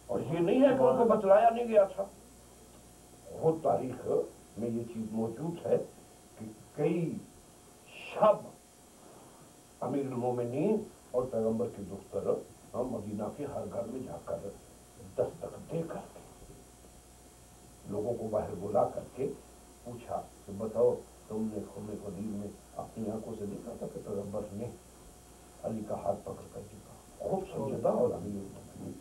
اور یہ نہیں ہے کہ ان کو بتلایا نہیں گیا تھا. خود تاریخ میں یہ چیز موجود ہے کہ کئی شب امیر المومنین اور پیغمبر کے دختر مدینہ کے ہر گھر میں جا کر دستک دے کر کے لوگوں کو باہر بلا کر کے پوچھا کہ بتاؤ تم نے خون قدیر میں اپنی آنکھوں سے دیکھا تھا کہ پیغمبر نے علی کا ہاتھ پکڑ کر دیکھا؟ خوب سمجھتا اور امیر المومنین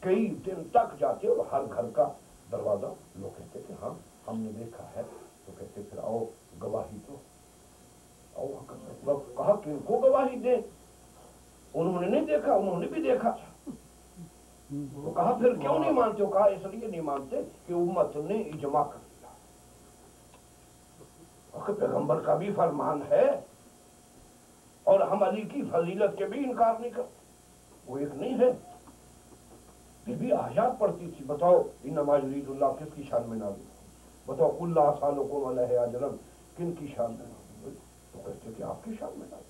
کئی دن تک جاتے اور ہر گھر کا دروازہ لوگ کہتے کہ ہاں ہم نے دیکھا ہے، تو کہتے پھر آؤ گواہی دو. کہا کہ ان کو گواہی دیں، انہوں نے نہیں دیکھا، انہوں نے بھی دیکھا تھا. تو کہا پھر کیوں نہیں مانتے ہو؟ کہا اس لیے نہیں مانتے کہ امت نے اجماع کر دیا، اور پیغمبر کا بھی فرمان ہے، اور ہم علی کی فضیلت کے بھی انکار نہیں کرتے. وہ ایک نہیں ہے، بی بی آیات پڑھتی تھی. بتاؤ انما یرید اللہ کس کی شان میں نازل؟ بتاؤ قل لا اسألکم علیہ اجرا کن کی شان میں نازل؟ تو کہتے کہ آپ کی شان میں نازل.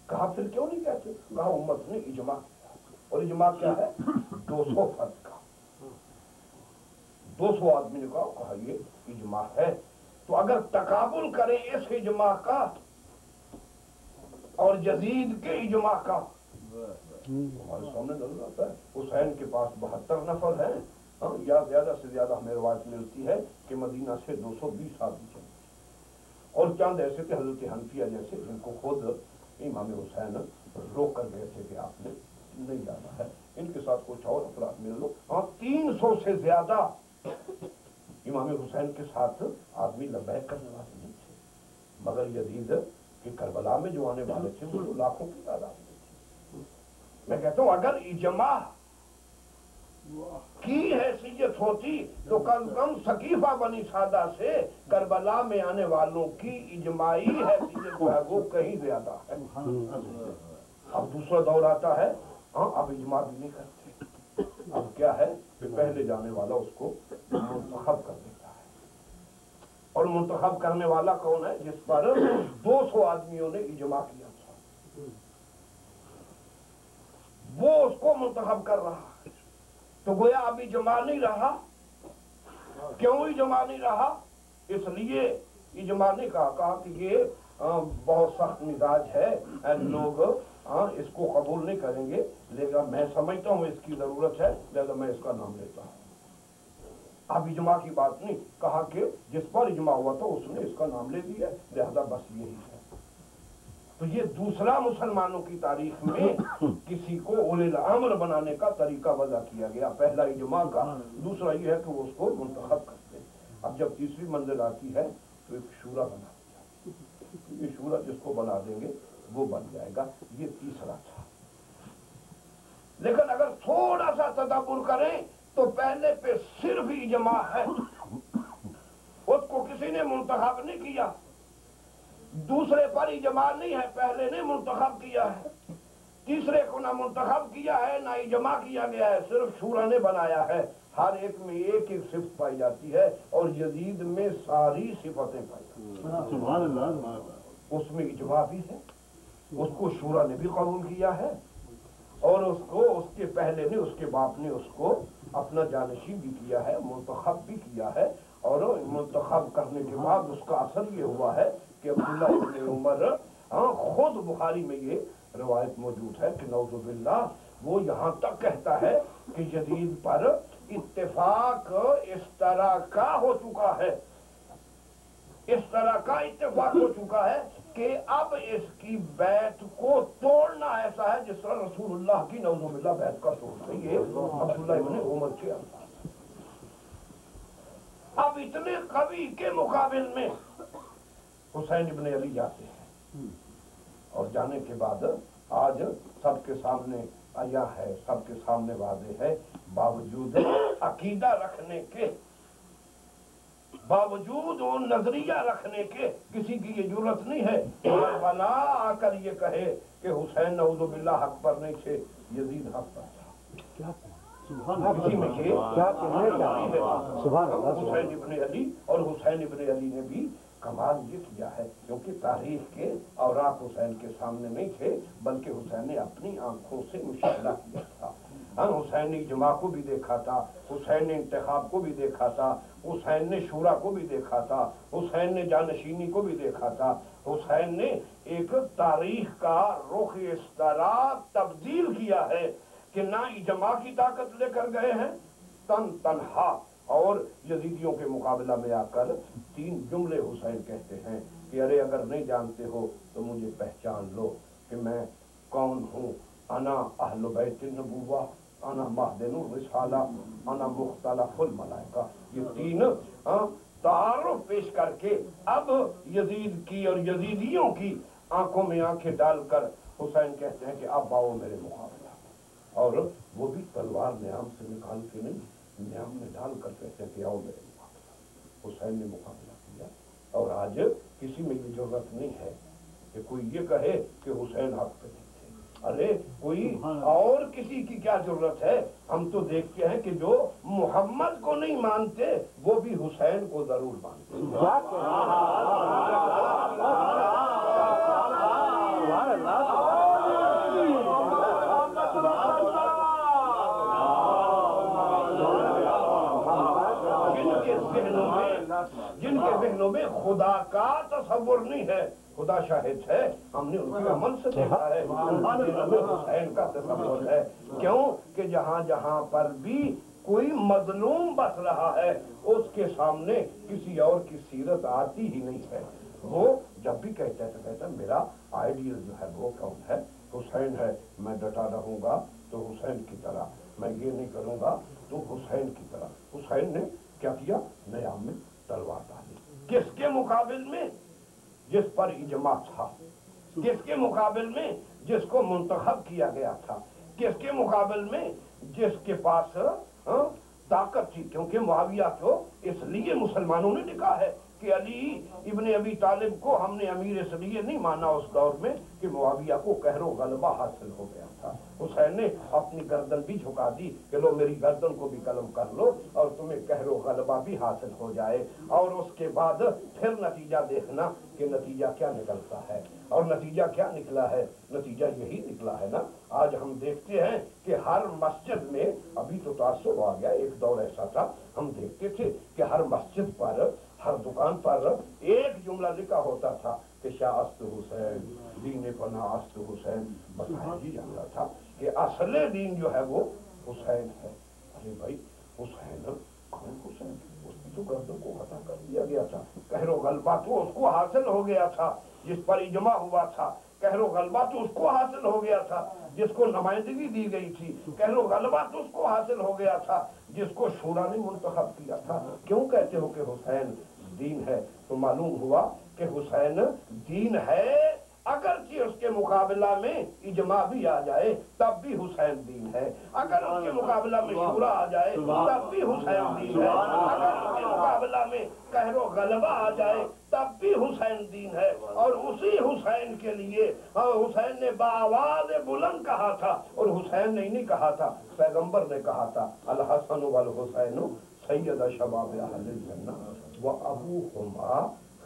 کہا پھر کیوں نہیں کہتے؟ کہا امت نے اجماع کیا، اور اجماع کیا ہے؟ 200 فرد کا. 200 آدمی نے کہا یہ اجماع ہے. تو اگر تقابل کریں اس اجماع کا اور یزید کے اجماع کا، ہمارے سامنے نظر آتا ہے حسین کے پاس 72 نفر ہیں، یا زیادہ سے زیادہ ہمیں روایت ملتی ہے کہ مدینہ سے 220 آدمی چلے، اور چند ایسے تھے حضرت حنفیہ جیسے جن کو خود امام حسین روک کر گئے تھے کہ آپ نے نہیں جانا ہے، ان کے ساتھ کچھ اور افراد مل لو. 300 سے زیادہ امام حسین کے ساتھ آدمی لبیک کرنے والے نہیں تھے، مگر یزید کہ کربلا میں جو آنے والے تھے وہ لاکھوں کی تعداد میں تھے. میں کہتا ہوں اگر اجماع کی حیثیت ہوتی تو کم کم ثقیفہ بنی سعدہ سے کربلا میں آنے والوں کی اجماعی حیثیت جو ہے وہ کہیں زیادہ ہے. اب دوسرا دور آتا ہے، اب اجماع بھی نہیں کرتے. اب کیا ہے کہ پہلے جانے والا اس کو منتخب کر دیتا ہے، اور منتخب کرنے والا کون ہے؟ جس پر 200 آدمیوں نے اجماع کیا تھا، وہ اس کو منتخب کر رہا ہے. تو گویا اب اجماع نہیں رہا. کیوں اجماع نہیں رہا؟ اس لیے اجماع نہیں کہا کہ یہ بہت سخت مزاج ہے، لوگ اس کو قبول نہیں کریں گے، لیکن میں سمجھتا ہوں اس کی ضرورت ہے، لہذا میں اس کا نام لیتا ہوں. اب اجماع کی بات نہیں، کہا کہ جس پر اجماع ہوا تھا اس نے اس کا نام لے دیا، لہذا بس یہی ہے. تو یہ دوسرا مسلمانوں کی تاریخ میں کسی کو اولی الامر بنانے کا طریقہ وضع کیا گیا. پہلا اجماع کا، دوسرا یہ ہے کہ وہ اس کو منتخب کرتے. اب جب تیسری منزل آتی ہے تو ایک شورا بنا دیا. یہ شورا جس کو بنا دیں گے وہ بن جائے گا. یہ تیسرا تھا. لیکن اگر تھوڑا سا تدبر کریں تو پہلے پہ صرف اجماع ہے، اس کو کسی نے منتخب نہیں کیا. دوسرے پر اجماع نہیں ہے، پہلے نے منتخب کیا ہے. تیسرے کو نہ منتخب کیا ہے نہ اجماع کیا گیا ہے، صرف شورا نے بنایا ہے. ہر ایک میں ایک ایک صفت پائی جاتی ہے اور یزید میں ساری صفتیں پائی جاتی ہیں. سبحان اللہ. اس میں اجماع بھی ہے، اس کو شورا نے بھی قبول کیا ہے اور اس کو اس کے پہلے نے، اس کے باپ نے اس کو اپنا جانشین بھی کیا ہے، منتخب بھی کیا ہے. اور منتخب کرنے کے بعد اس کا اثر یہ ہوا ہے کہ عبداللہ ابن عمر خود بخاری میں یہ روایت موجود ہے کہ نعوذ باللہ وہ یہاں تک کہتا ہے کہ یزید پر اتفاق اس طرح کا ہو چکا ہے، اس طرح کا اتفاق ہو چکا ہے کہ اب اس کی بیعت کو توڑنا ایسا ہے جس طرح رسول اللہ کی نعوذ باللہ بیعت کا توڑ رہی ہے عبداللہ ابن عمر کے اندر. اب اتنے قوی کے مقابل میں حسین ابن علی جاتے ہیں اور جانے کے بعد آج سب کے سامنے آیا ہے، سب کے سامنے واضح ہے، باوجود عقیدہ رکھنے کے، باوجود وہ نظریہ رکھنے کے کسی کی یہ جرت نہیں ہے بنا آ کر یہ کہے کہ حسین نعوذ باللہ حق پر نہیں تھے، یزید حق پر تھا. اسی میں یہ حسین ابن علی اور حسین ابن علی نے بھی کمال یہ کیا ہے کیونکہ تاریخ کے اوراق حسین کے سامنے نہیں تھے بلکہ حسین نے اپنی آنکھوں سے مشاہدہ کیا تھا. حسین نے اجماع کو بھی دیکھا تھا، حسین نے انتخاب کو بھی دیکھا تھا، حسین نے شورا کو بھی دیکھا تھا، حسین نے جانشینی کو بھی دیکھا تھا. حسین نے ایک تاریخ کا رخ اس طرح تبدیل کیا ہے کہ نہ اجماع کی طاقت لے کر گئے ہیں تنہا، اور یزیدیوں کے مقابلہ میں آ کر 3 جملے حسین کہتے ہیں کہ ارے اگر نہیں جانتے ہو تو مجھے پہچان لو کہ میں کون ہوں. انا اہل بیت النبوہ، انا مہدن الرسالہ، انا مختلف الملائکہ. یہ 3 تعارف پیش کر کے اب یزید کی اور یزیدیوں کی آنکھوں میں آنکھیں ڈال کر حسین کہتے ہیں کہ اب آؤ میرے مقابلہ. اور وہ بھی تلوار نیام سے نکال کے نہیں، نیام میں ڈال کر کہتے ہیں کہ آؤ میرے مقابلہ. حسین نے مقابلہ کیا اور آج کسی میں یہ ضرورت نہیں ہے کہ کوئی یہ کہے کہ حسین حق پہ نہیں تھے. ارے کوئی اور کسی کی کیا ضرورت ہے؟ ہم تو دیکھتے ہیں کہ جو محمد کو نہیں مانتے وہ بھی حسین کو ضرور مانتے ہیں. جن کے ذہنوں میں خدا کا تصور نہیں ہے، خدا شاہد ہے، ہم نے ان کے عمل سے دیکھا ہے حسین کا تصور ہے. کیوں کہ جہاں جہاں پر بھی کوئی مظلوم بس رہا ہے اس کے سامنے کسی اور کی سیرت آتی ہی نہیں ہے. وہ جب بھی کہتا ہے تو کہتا ہے میرا آئیڈیل جو ہے وہ کون ہے؟ حسین ہے. میں ڈٹا رہوں گا تو حسین کی طرح، میں یہ نہیں کروں گا تو حسین کی طرح. حسین نے کیا کیا؟ نیام میں تلوار ڈالی. کس کے مقابل میں؟ جس پر اجماع تھا. کس کے مقابل میں؟ جس کو منتخب کیا گیا تھا. کس کے مقابل میں؟ جس کے پاس طاقت تھی. کیونکہ معاویہ کو اس لیے مسلمانوں نے لکھا ہے کہ علی ابن ابی طالب کو ہم نے امیر اس لیے نہیں مانا اس دور میں کہ معاویہ کو قہر و غلبہ حاصل ہو گیا تھا. حسین نے اپنی گردن بھی جھکا دی کہ لو میری گردن کو بھی قلم کر لو اور تمہیں قہر و غلبہ بھی حاصل ہو جائے. اور اس کے بعد پھر نتیجہ دیکھنا کہ نتیجہ کیا نکلتا ہے. اور نتیجہ کیا نکلا ہے؟ نتیجہ یہی نکلا ہے نا. آج ہم دیکھتے ہیں کہ ہر مسجد میں، ابھی تو تعصب آ گیا، ایک دور ایسا تھا ہم دیکھتے تھے کہ ہر مسجد پر، ہر دکان پر ایک جملہ لکھا ہوتا تھا کہ شاہ است حسین، دین پناہ است حسین. بتایا جی جاتا تھا کہ اصل دین جو ہے وہ حسین ہے. ارے بھائی حسین کون حسین؟ اس کی تو گردن کو قطع کر دیا گیا تھا. قہر و غلبہ تو اس کو حاصل ہو گیا تھا جس پر اجماع ہوا تھا. قہر و غلبہ تو اس کو حاصل ہو گیا تھا جس کو نمائندگی دی گئی تھی. قہر و غلبہ تو اس کو حاصل ہو گیا تھا جس کو شورا نے منتخب کیا تھا. کیوں کہتے ہو کہ حسین دین ہے؟ تو معلوم ہوا کہ حسین دین ہے، اگرچہ اس کے مقابلہ میں اجماع بھی آ جائے تب بھی حسین دین ہے، اگر اس کے مقابلہ میں شورا آ جائے تب بھی حسین دین ہے، اگر اس کے مقابلہ میں قہر و غلبہ آ جائے تب بھی حسین دین ہے۔ اور اسی حسین کے لیے حسین نے بآواز بلند کہا تھا، اور حسین نے نہیں کہا تھا، پیغمبر نے کہا تھا الحسن والحسین سید شباب اہل الجنہ وابوہما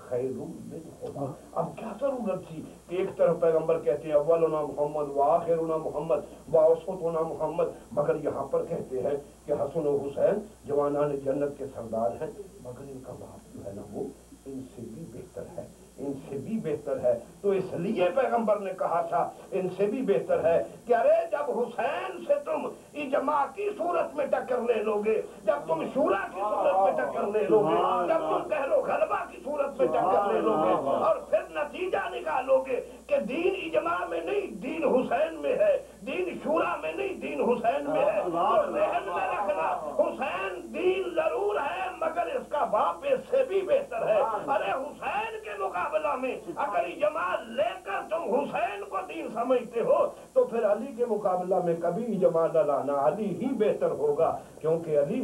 خیر منہما۔ اب کیا ضرورت تھی کہ ایک طرف پیغمبر کہتے ہیں اولنا محمد وآخرنا محمد وأوسطنا محمد، مگر یہاں پر کہتے ہیں کہ حسن و حسین جوانان جنت کے سردار ہیں، مگر ان کا باپ جو ہے نا وہ ان سے بھی بہتر ہے، ان سے بھی بہتر ہے۔ تو اس لیے پیغمبر نے کہا تھا ان سے بھی بہتر ہے کہ ارے جب حسین سے تم اجماع کی صورت میں ٹکر لے لو گے، جب تم شورا کی صورت میں ٹکر لے لو گے، جب تم قہر و غلبہ کی صورت میں ٹکر لے لو گے، اور پھر نتیجہ نکالو گے کہ دین اجماع میں نہیں دین حسین میں ہے، دین شورا میں نہیں دین حسین میں ہے، تو ذہن میں رکھنا حسین دین ضرور ہے مگر اس کا باپ اس سے بھی بہتر ہے۔ ارے حسین کے مقابلہ میں اگر اجماع لے کر تم حسین کو دین سمجھتے ہو تو پھر علی کے مقابلہ میں کبھی اجماع نہ لانا، علی ہی بہتر ہوگا، کیونکہ علی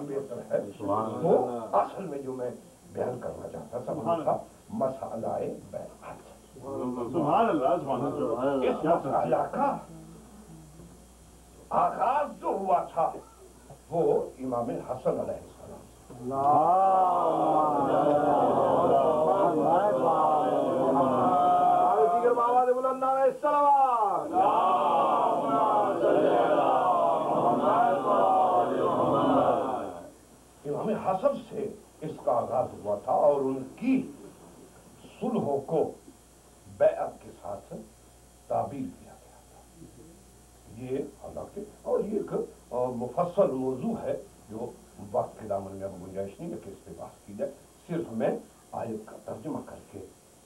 بہتر ہے۔ وہ اصل میں جو میں بیان کرنا چاہتا تھا مسئلہ بیعت، اس مسئلہ کا آغاز جو ہوا تھا وہ امام حسن علیہ السلام، امام حسن سے اس کا آغاز ہوا تھا، اور ان کی صلح کو بیعت کے ساتھ تعبیر کیا گیا تھا۔ یہ حالانکہ اور یہ ایک مفصل موضوع ہے جو وقت کے دامن میں اب گنجائش نہیں ہے کہ اس پہ بات کی جائے، صرف میں آیت کا ترجمہ کر کے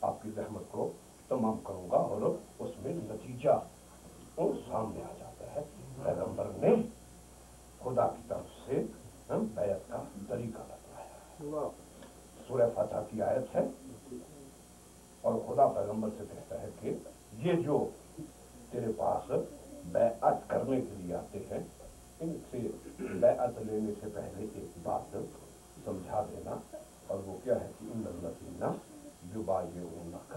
آپ کی زحمت کو تمام کروں گا، اور اس میں نتیجہ سامنے آ جاتا ہے۔ پیغمبر نے خدا کی طرف سے بیعت کا طریقہ بتایا، سورہ فاتحہ کی آیت ہے، اور خدا پیغمبر سے کہتا ہے کہ یہ جو تیرے پاس بیعت کرنے کے لیے آتے ہیں ان سے بیعت لینے سے پہلے ایک بات سمجھا دینا، اور وہ کیا ہے کہ ان الذین یبایعونک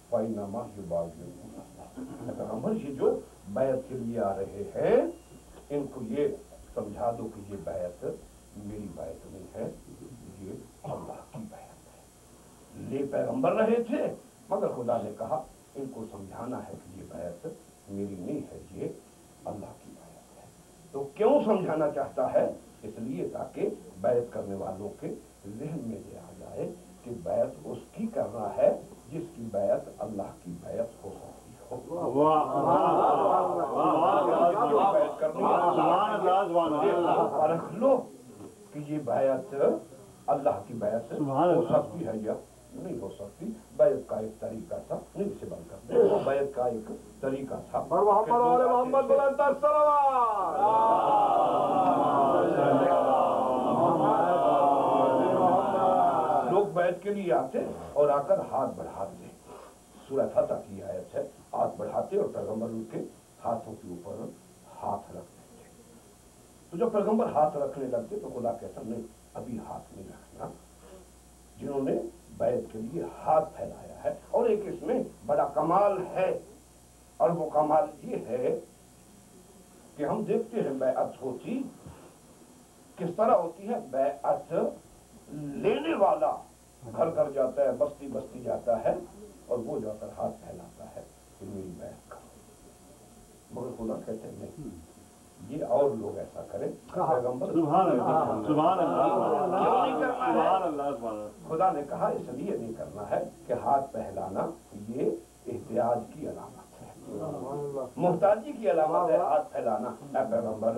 فانما یبایعون اللہ۔ پیغمبر یہ جو بیعت کے لیے آ رہے ہیں ان کو یہ سمجھا دو کہ یہ بیعت میری بیعت نہیں ہے، یہ اللہ کی بیعت ہے۔ لے پیغمبر رہے تھے مگر خدا نے کہا ان کو سمجھانا ہے کہ یہ بیعت میری نہیں ہے، یہ اللہ کی بیعت ہے۔ تو کیوں سمجھانا چاہتا ہے؟ اس لیے تاکہ بیعت کرنے والوں کے ذہن میں یہ آ جائے کہ بیعت اس کی کرنا ہے جس کی بیعت اللہ کی بیعت ہو سکتی ہو۔ پرکھ لو کہ یہ بیعت اللہ کی بیعت ہو سکتی ہے یا نہیں ہو سکتی۔ بیعت کا ایک طریقہ تھا، نہیں سے بند کر دیں، وہ بیعت کا ایک طریقہ تھا۔ محمد بلند الصلوات، لوگ بیعت کے لیے آتے اور آ کر ہاتھ بڑھاتے، سورہ فتح کی آیت ہے، ہاتھ بڑھاتے اور پیغمبر ان کے ہاتھوں کے اوپر ہاتھ رکھتے تھے۔ تو جب پیغمبر ہاتھ رکھنے لگتے تو خدا کہتا نہیں ابھی ہاتھ نہیں رکھنا۔ جنہوں نے بیعت کے لیے ہاتھ پھیلایا ہے، اور ایک اس میں بڑا کمال ہے، اور وہ کمال یہ ہے کہ ہم دیکھتے ہیں بیعت ہوتی کس طرح ہوتی ہے۔ بیعت لینے والا گھر گھر جاتا ہے، بستی بستی جاتا ہے، اور وہ جا کر ہاتھ پھیلاتا ہے کہ میری بیعت کرو، مگر خدا کہتے ہیں نہیں، یہ اور لوگ ایسا کریں۔ پیغمبر سبحان اللہ، سبحان اللہ، کیوں نہیں کرنا ہے؟ سبحان اللہ، سبحان اللہ۔ خدا نے کہا اس لیے نہیں کرنا ہے کہ ہاتھ پھیلانا یہ احتیاج کی علامت ہے، محتاجی کی علامت ہے ہاتھ پھیلانا۔ اے پیغمبر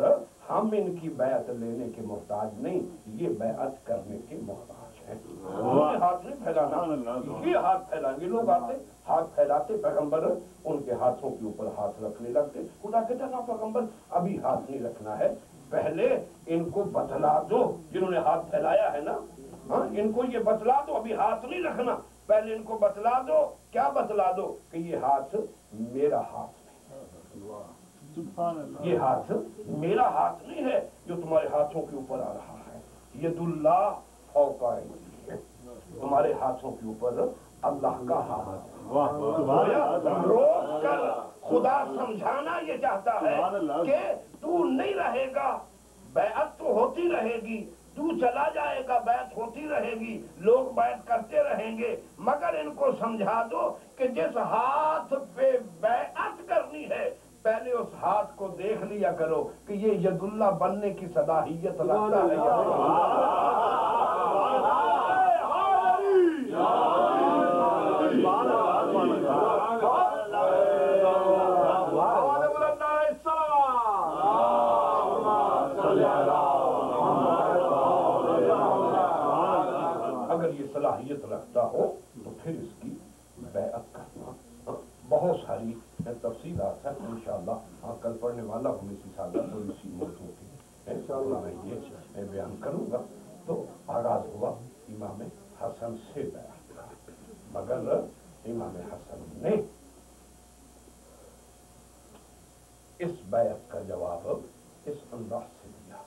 ہم ان کی بیعت لینے کے محتاج نہیں، یہ بیعت کرنے کے محتاج ہیں۔ ہاتھ نہیں پھیلانا، یہ ہاتھ پھیلائیں گے۔ لوگ آتے ہاتھ پھیلاتے، پیغمبر ان کے ہاتھوں کے اوپر ہاتھ رکھنے لگتے۔ خدا کہتا نا پیغمبر ابھی ہاتھ نہیں رکھنا ہے، پہلے ان کو بتلا دو، جنہوں نے ہاتھ پھیلایا ہے نا، ہاں ان کو یہ بتلا دو، ابھی ہاتھ نہیں رکھنا، پہلے ان کو بتلا دو، کیا بتلا دو کہ یہ ہاتھ میرا ہاتھ نہیں، یہ ہاتھ میرا ہاتھ نہیں ہے جو تمہارے ہاتھوں کے اوپر آ رہا ہے، ید اللہ فوق ایدیہم ہے، تمہارے ہاتھوں کے اوپر اللہ کا ہاتھ روک کر خدا سمجھانا یہ چاہتا ہے کہ تو نہیں رہے گا، بیعت تو ہوتی رہے گی، تو چلا جائے گا، بیعت ہوتی رہے گی، لوگ بیعت کرتے رہیں گے، مگر ان کو سمجھا دو کہ جس ہاتھ پہ بیعت کرنی ہے پہلے اس ہاتھ کو دیکھ لیا کرو کہ یہ ید اللہ بننے کی صلاحیت رکھتا ہے یا اگر یہ صلاحیت رکھتا ہو تو پھر اس کی بیعت کرنا۔ بہت ساری تفصیلات ہیں انشاءاللہ کل پڑھنے والا ہوں اسی سادہ تو اسی موضوع کی انشاءاللہ میں یہ بیان کروں گا۔ تو آغاز ہوا امام حسن سے بیعت کا، مگر امام حسن نے اس بیعت کا جواب اس انداز سے دیا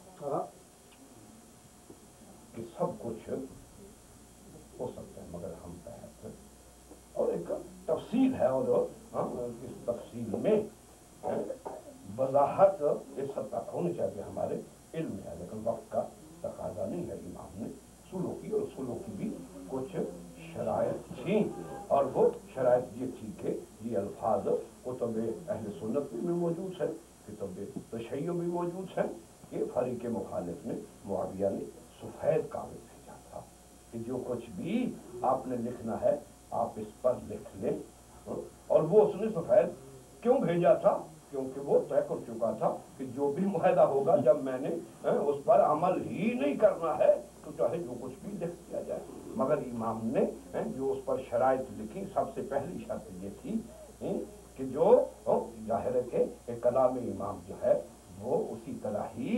کہ سب کچھ ہو سکتا ہے مگر ہم بیعت، اور ایک تفصیل ہے، اور اس تفصیل میں وضاحت اس حد تک ہونی چاہیے ہمارے علم ہے، لیکن وقت کا تقاضا نہیں ہے۔ امام نے سلوکی، اور سلوکی بھی کچھ شرائط تھیں، اور وہ شرائط یہ تھی کہ یہ الفاظ کتب اہل سنت میں موجود ہے، کتب تشیع بھی موجود ہے کہ فریق مخالف نے معاویہ نے سفید کاغذ بھیجا تھا کہ جو کچھ بھی آپ نے لکھنا ہے آپ اس پر لکھ لیں، اور وہ اس نے سفید کیوں بھیجا تھا؟ کیونکہ وہ طے کر چکا تھا کہ جو بھی معاہدہ ہوگا جب میں نے اس پر عمل ہی نہیں کرنا ہے تو چاہے جو کچھ بھی لکھ دیا جائے، مگر امام نے جو اس پر شرائط لکھی، سب سے پہلی شرط یہ تھی کہ جو ظاہر ہے کہ کلام امام جو ہے وہ اسی طرح ہی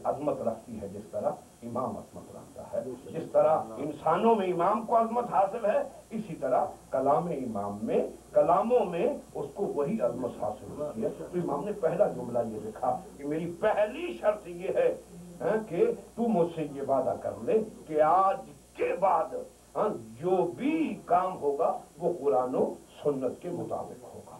عظمت رکھتی ہے جس طرح امام عظمت رکھتا ہے، جس طرح انسانوں میں امام کو عظمت حاصل ہے اسی طرح کلام امام میں، کلاموں میں اس کو وہی عظمت حاصل ہوتی ہے۔ تو امام نے پہلا جملہ یہ لکھا کہ میری پہلی شرط یہ ہے کہ تو مجھ سے یہ وعدہ کر لے کہ آج کے بعد جو بھی کام ہوگا وہ قرآن و سنت کے مطابق ہوگا،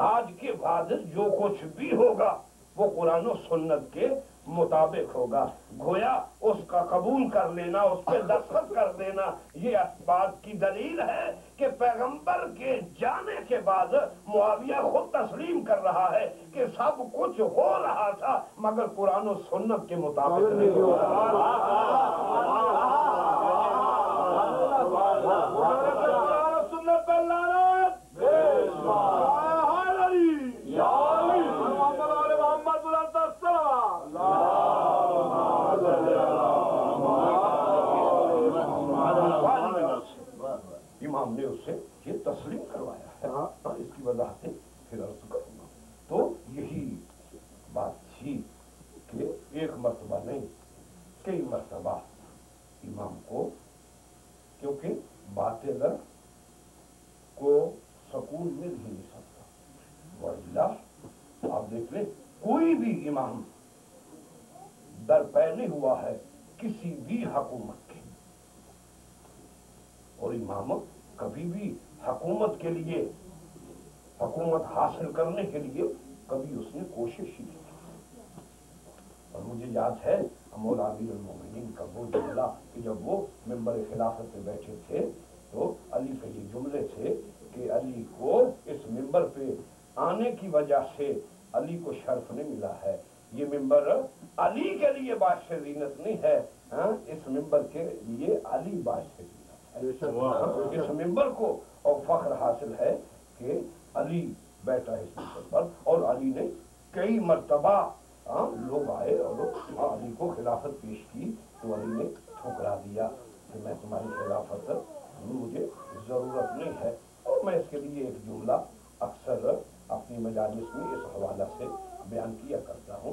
آج کے بعد جو کچھ بھی ہوگا وہ قرآن و سنت کے مطابق ہوگا۔ گویا اس کا قبول کر لینا، اس پہ دستخط کر دینا، یہ اس بات کی دلیل ہے کہ پیغمبر کے جانے کے بعد معاویہ خود تسلیم کر رہا ہے کہ سب کچھ ہو رہا تھا مگر قرآن و سنت کے مطابق نہیں ہو رہا۔ امام نے اس سے یہ تسلیم کروایا ہے، اس کی وضاحتیں پھر عرض کروں گا۔ تو یہی بات تھی کہ ایک مرتبہ نہیں کئی مرتبہ امام کو، کیونکہ باطل کو سکون مل ہی نہیں سکتا، وَإِلَّا آپ دیکھ لیں کوئی بھی امام درپے نہیں ہوا ہے کسی بھی حکومت کے، اور امام کبھی بھی حکومت کے لیے، حکومت حاصل کرنے کے لیے کبھی اس نے کوشش ہی کی۔ اور مجھے یاد ہے مولا امیر المومنین کا وہ جملہ کہ جب وہ ممبر خلافت پہ بیٹھے تھے تو علی کے یہ جملے تھے کہ علی کو اس ممبر پہ آنے کی وجہ سے علی کو شرف نہیں ملا ہے، یہ ممبر علی کے لیے باعث زینت نہیں ہے، اس ممبر کے لیے علی باعث زینت ہے۔ اس ممبر کو اور فخر حاصل ہے کہ علی بیٹھا ہے اس ممبر پر، اور علی نے کئی مرتبہ لوگ آئے اور علی کو خلافت پیش کی تو علی نے ٹھکرا دیا کہ میں تمہاری خلافت مجھے ضرورت نہیں ہے۔ اور میں اس کے لیے ایک جملہ اکثر اپنی مجالس میں اس حوالہ سے بیان کیا کرتا ہوں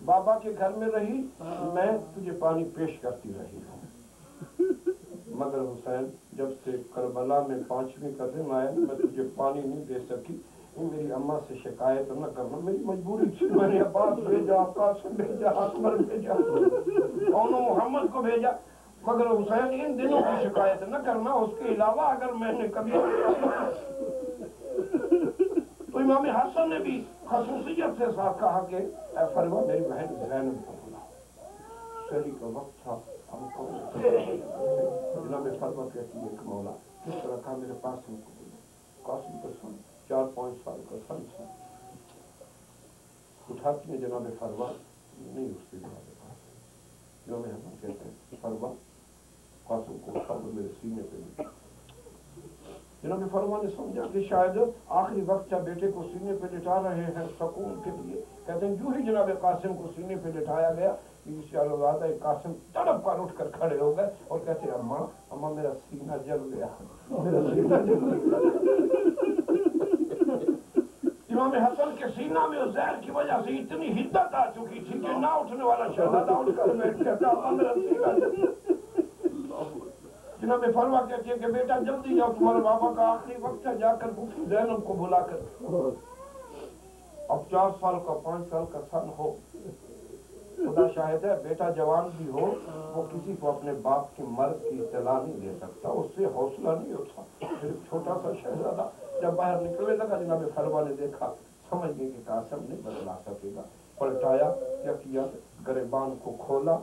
بابا کے گھر میں رہی، میں تجھے پانی پیش کرتی رہی ہوں، مگر حسین جب سے کربلا میں 5ویں قدم آیا میں تجھے پانی نہیں دے سکی۔ میری اماں سے شکایت نہ کرنا، میری مجبوری تھی، میں نے عباس بھیجا، قاسم بھیجا، اکبر بھیجا، اونو محمد کو بھیجا، مگر حسین ان دنوں کی شکایت نہ کرنا، اس کے علاوہ اگر میں نے کبھی تو امام حسن نے بھی خصوصیت سے ساتھ کہا کہ اے فرما میری بہن زینب کو بلاؤ، شہری کا وقت تھا، ہم کون جناب فرما کہتی ہے کہ مولا کس طرح کا میرے پاس ہم کو بلا، قاسم کا سن 4-5 سال کا سن تھا، اٹھاتی ہے جناب فرما نہیں اس کے جناب قاسم، جناب حسن کہتے ہیں فرما قاسم کو اٹھا دو میرے سینے پہ لٹا۔ جناب فرما نے سمجھا کہ شاید آخری وقت جب بیٹے کو سینے پہ لٹا رہے ہیں سکون کے لیے، کہتے ہیں جو ہی جناب قاسم کو سینے پہ لٹایا گیا، شہزادہ قاسم تڑپ کر اٹھ کر کھڑے ہو گئے اور کہتے ہیں اماں میرا سینہ جل گیا، میرا سینہ جل گیا۔ امام حسن کے سینہ میں اس زہر کی وجہ سے اتنی حدت آ چکی تھی کہ نہ اٹھنے والا شہزادہ اٹھ کر بیٹھ گیا، میرا سینہ جل گیا۔ جناب فرما کہتی ہے کہ بیٹا جلدی جاؤ، تمہارے بابا کا آخری وقت ہے، جا کر پھوپھی زینب کو بلا کر، اب 4 سال کا 5 سال کا سن ہو، خدا شاہد ہے بیٹا جوان بھی ہو، وہ کسی کو اپنے باپ کی مرض کی اطلاع نہیں دے سکتا، اس سے حوصلہ نہیں ہوتا۔ پھر چھوٹا سا شہزادہ جب باہر نکلنے لگا، جناب فرما نے دیکھا، سمجھ گئے کہ قاسم نہیں بدلا سکے گا، پلٹایا، کیا کیا، گریبان کو کھولا،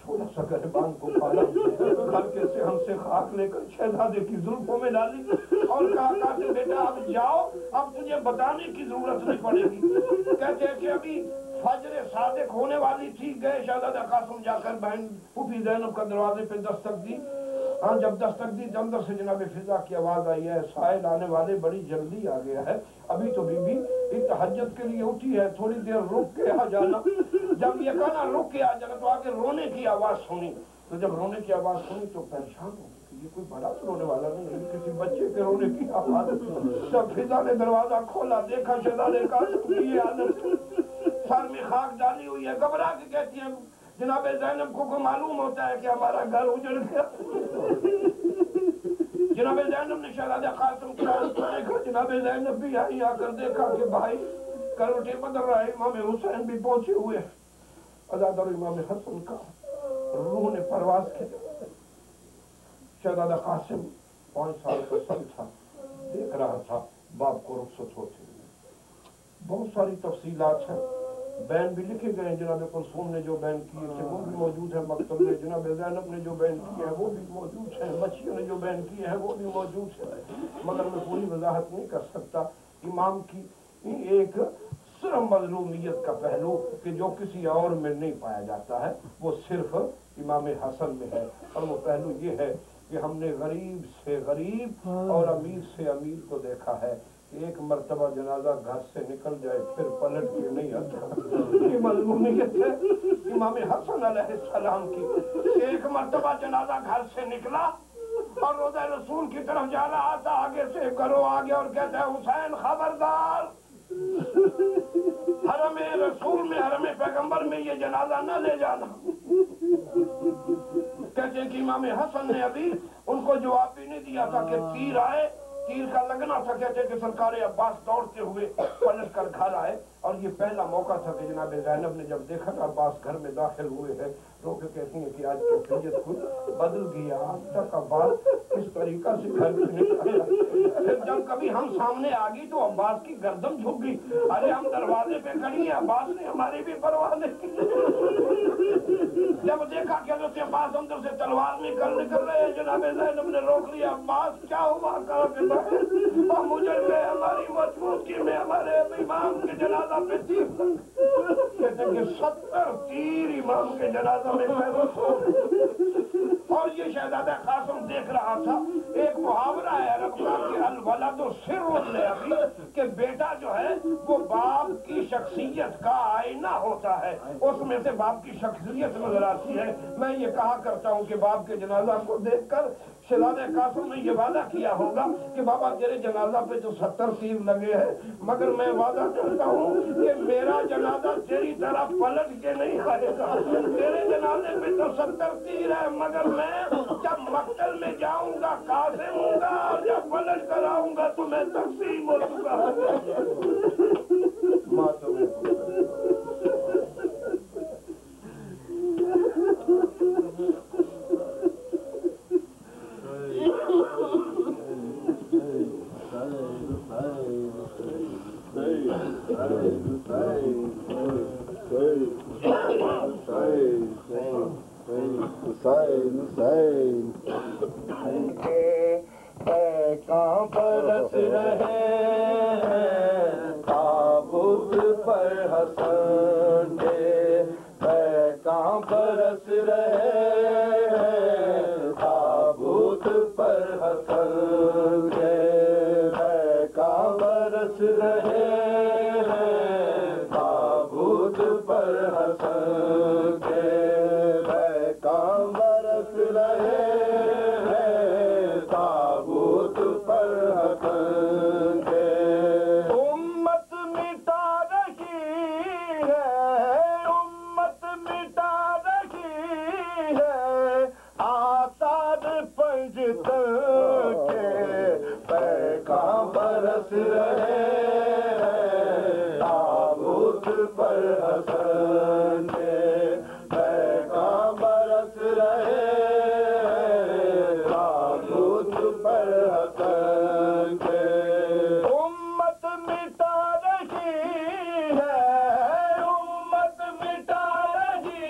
تھوڑا سا گریبان کو پالا، گھر کے صحن سے خاک لے کر شہزادے کی زلفوں میں ڈالی اور کہا قاسم بیٹا اب جاؤ، اب تجھے بتانے کی ضرورت نہیں پڑے گی۔ کہتے ہیں کہ ابھی فجر صادق ہونے والی تھی، گئے شہزادہ قاسم جا کر بہن پھوپھی زینب کا دروازے پہ دستک دی، ہاں جب دستک دی تو اندر سے جناب فضا کی آواز آئی ہے سائل آنے والے، بڑی جلدی آ گیا ہے، ابھی تو بی بی تہجد کے لیے اٹھی ہے، تھوڑی دیر رک کے آ جانا۔ جب یہ کہا نا رک کے آ جانا تو آگے رونے کی آواز سنی، تو جب رونے کی آواز سنی تو پریشان ہو کہ یہ کوئی بڑا رونے والا نہیں ہے، کسی بچے کے رونے کی آواز۔ جب فضا نے دروازہ کھولا دیکھا شہزادے قاسم کی یہ حالت، سر میں خاک ڈالی ہوئی ہے، گھبرا کے کہتی ہے جناب زینب کو معلوم ہوتا ہے کہ ہمارا گھر اجڑ گیا۔ جناب زینب نے شہزادہ قاسم کو دیکھا، جناب زینب بھی آئی، آ کر دیکھا کہ بھائی کروٹیں بدل رہا ہے، امام حسین بھی پہنچے ہوئے ہیں، عزادار امام حسن کا روح نے پرواز کی۔ شہزادہ قاسم 5 سال کا سن تھا، دیکھ رہا تھا باپ کو رخصت ہوتے ہوئے۔ بہت ساری تفصیلات ہیں، بین بھی لکھے گئے ہیں، جناب کلثوم نے جو بین کیے تھے وہ بھی موجود ہیں مکتب میں، جناب زینب نے جو بین کیے ہیں وہ بھی موجود ہیں، بچیوں نے جو بین کیے ہیں وہ بھی موجود ہیں، مگر میں پوری وضاحت نہیں کر سکتا۔ امام کی ایک صرف مظلومیت کا پہلو کہ جو کسی اور میں نہیں پایا جاتا ہے، وہ صرف امام حسن میں ہے، اور وہ پہلو یہ ہے کہ ہم نے غریب سے غریب اور امیر سے امیر کو دیکھا ہے، ایک مرتبہ جنازہ گھر سے نکل جائے پھر پلٹ کے نہیں آتا۔ یہ مظلومیت ہے امام حسن علیہ السلام کی، ایک مرتبہ جنازہ گھر سے نکلا اور روضہ رسول کی طرف جا رہا تھا، آگے سے کرو آگے اور کہتا ہے حسین خبردار، حرم رسول میں حرم پیغمبر میں یہ جنازہ نہ لے جانا۔ کہتے ہیں کہ امام حسن نے ابھی ان کو جواب بھی نہیں دیا تھا کہ تیر آئے، تیر کا لگنا تھا، کہتے ہیں کہ سرکار عباس دوڑتے ہوئے پلٹ کر گھر آئے، اور یہ پہلا موقع تھا کہ جناب زینب نے جب دیکھا کہ عباس گھر میں داخل ہوئے ہیں، رو کے کہتی ہیں کہ آج کی فیضیت کچھ بدل گیا، آج تک عباس اس طریقہ سے گھر میں نہیں آیا، پھر جب کبھی ہم سامنے آگئی تو عباس کی گردن جھک گئی، ارے ہم دروازے پہ کھڑی ہیں، عباس نے ہماری بھی پرواہ نہیں کی۔ جب دیکھا کہ حضرت عباس اندر سے تلوار نکل رہے ہیں، جناب زینب نے روک لیا، عباس کیا ہوا، کہا کہ بھائی ہم اجڑ گئے، ہماری موجودگی میں ہمارے امام کے جنازہ پہ تیر، کہتے ہیں کہ 70 تیر امام کے جنازہ میں محفوظ ہو گئے۔ اور یہ شہزادہ قاسم دیکھ رہا تھا، ایک محاورہ ہے عرب کا کہ الولد سر الابی، کہ بیٹا جو ہے وہ باپ کی شخصیت کا آئینہ ہوتا ہے، اس میں سے باپ کی شخصیت نظر آتی ہے۔ میں یہ کہا کرتا ہوں کہ باپ کے جنازہ کو دیکھ کر شلاد قاسم میں یہ وعدہ کیا ہوگا کہ بابا تیرے جنازہ پہ تو 70 تیر لگے ہیں، مگر میں وعدہ کرتا ہوں کہ میرا جنازہ تیری طرح پلٹ کے نہیں آئے گا۔ تیرے جنازے پہ تو 70 تیر ہے، مگر میں جب مقتل میں جاؤں گا قاسم ہوں گا، اور جب پلٹ کر آؤں گا تو میں تقسیم ہوں گا۔ کہاں برس رہے تابوت پر حسن کے، کہاں برس رہے تابوت پر حسن کے، کہاں برس رہے تابوت پر حسن کے، کہاں برس رہے تابوت پر حسن کے۔ امت مٹا رہی ہے، امت مٹا رہی ہے آثار پنجتن کے، کہاں برس رہے تابوت پر حسن کے، کہاں برس رہے تابوت پر حسن کے۔ امت مٹا رہی ہے، امت مٹا رہی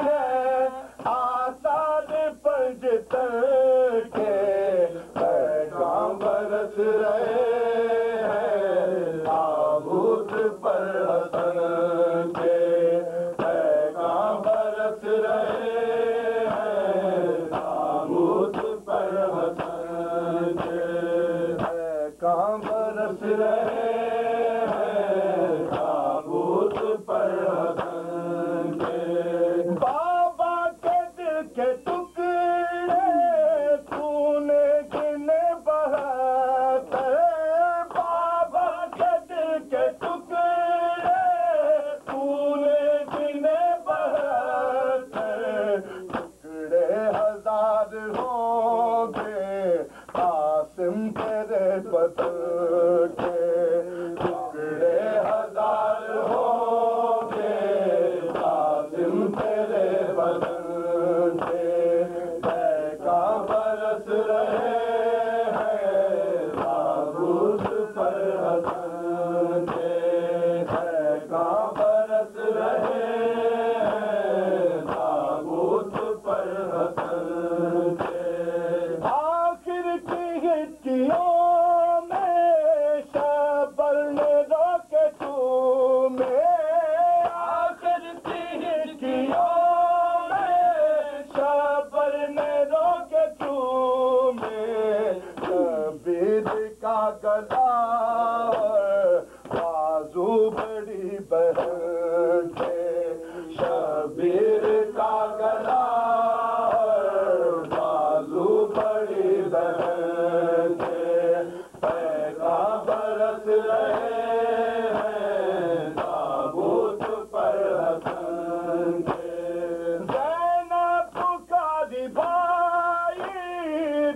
ہے آثار پنجتن کے، کہاں برس رہے تابوت پر حسن کے، کہاں برس رہے تابوت پر حسن کے، کہاں برس رہے تابوت پر حسن کے۔ بابا کے دل کے ٹکڑے تو نے گنے بہت، بابا کے دل کے ٹکڑے تو نے گنے بہت، ٹکڑے ہزار ہوں گے قاسم تیرے بدن کے، ٹکڑے ہزار ہوں گے قاسم تیرے بدن کے، کہاں برس رہے تابوت پر حسن کے، کہاں برس رہے تابوت پر حسن کے۔ آخر کی ہٹیوں میں شبر نے روکے تمہیں، آخر کی ہٹیوں میں شبر نے روکے تمہیں، شبیر کا گلا بازو بڑی بہن کے، شبیر کا گلا بازو بڑی بہن کے، کہاں برس رہے تابوت پر حسن کے۔ زینب پکاری بھائی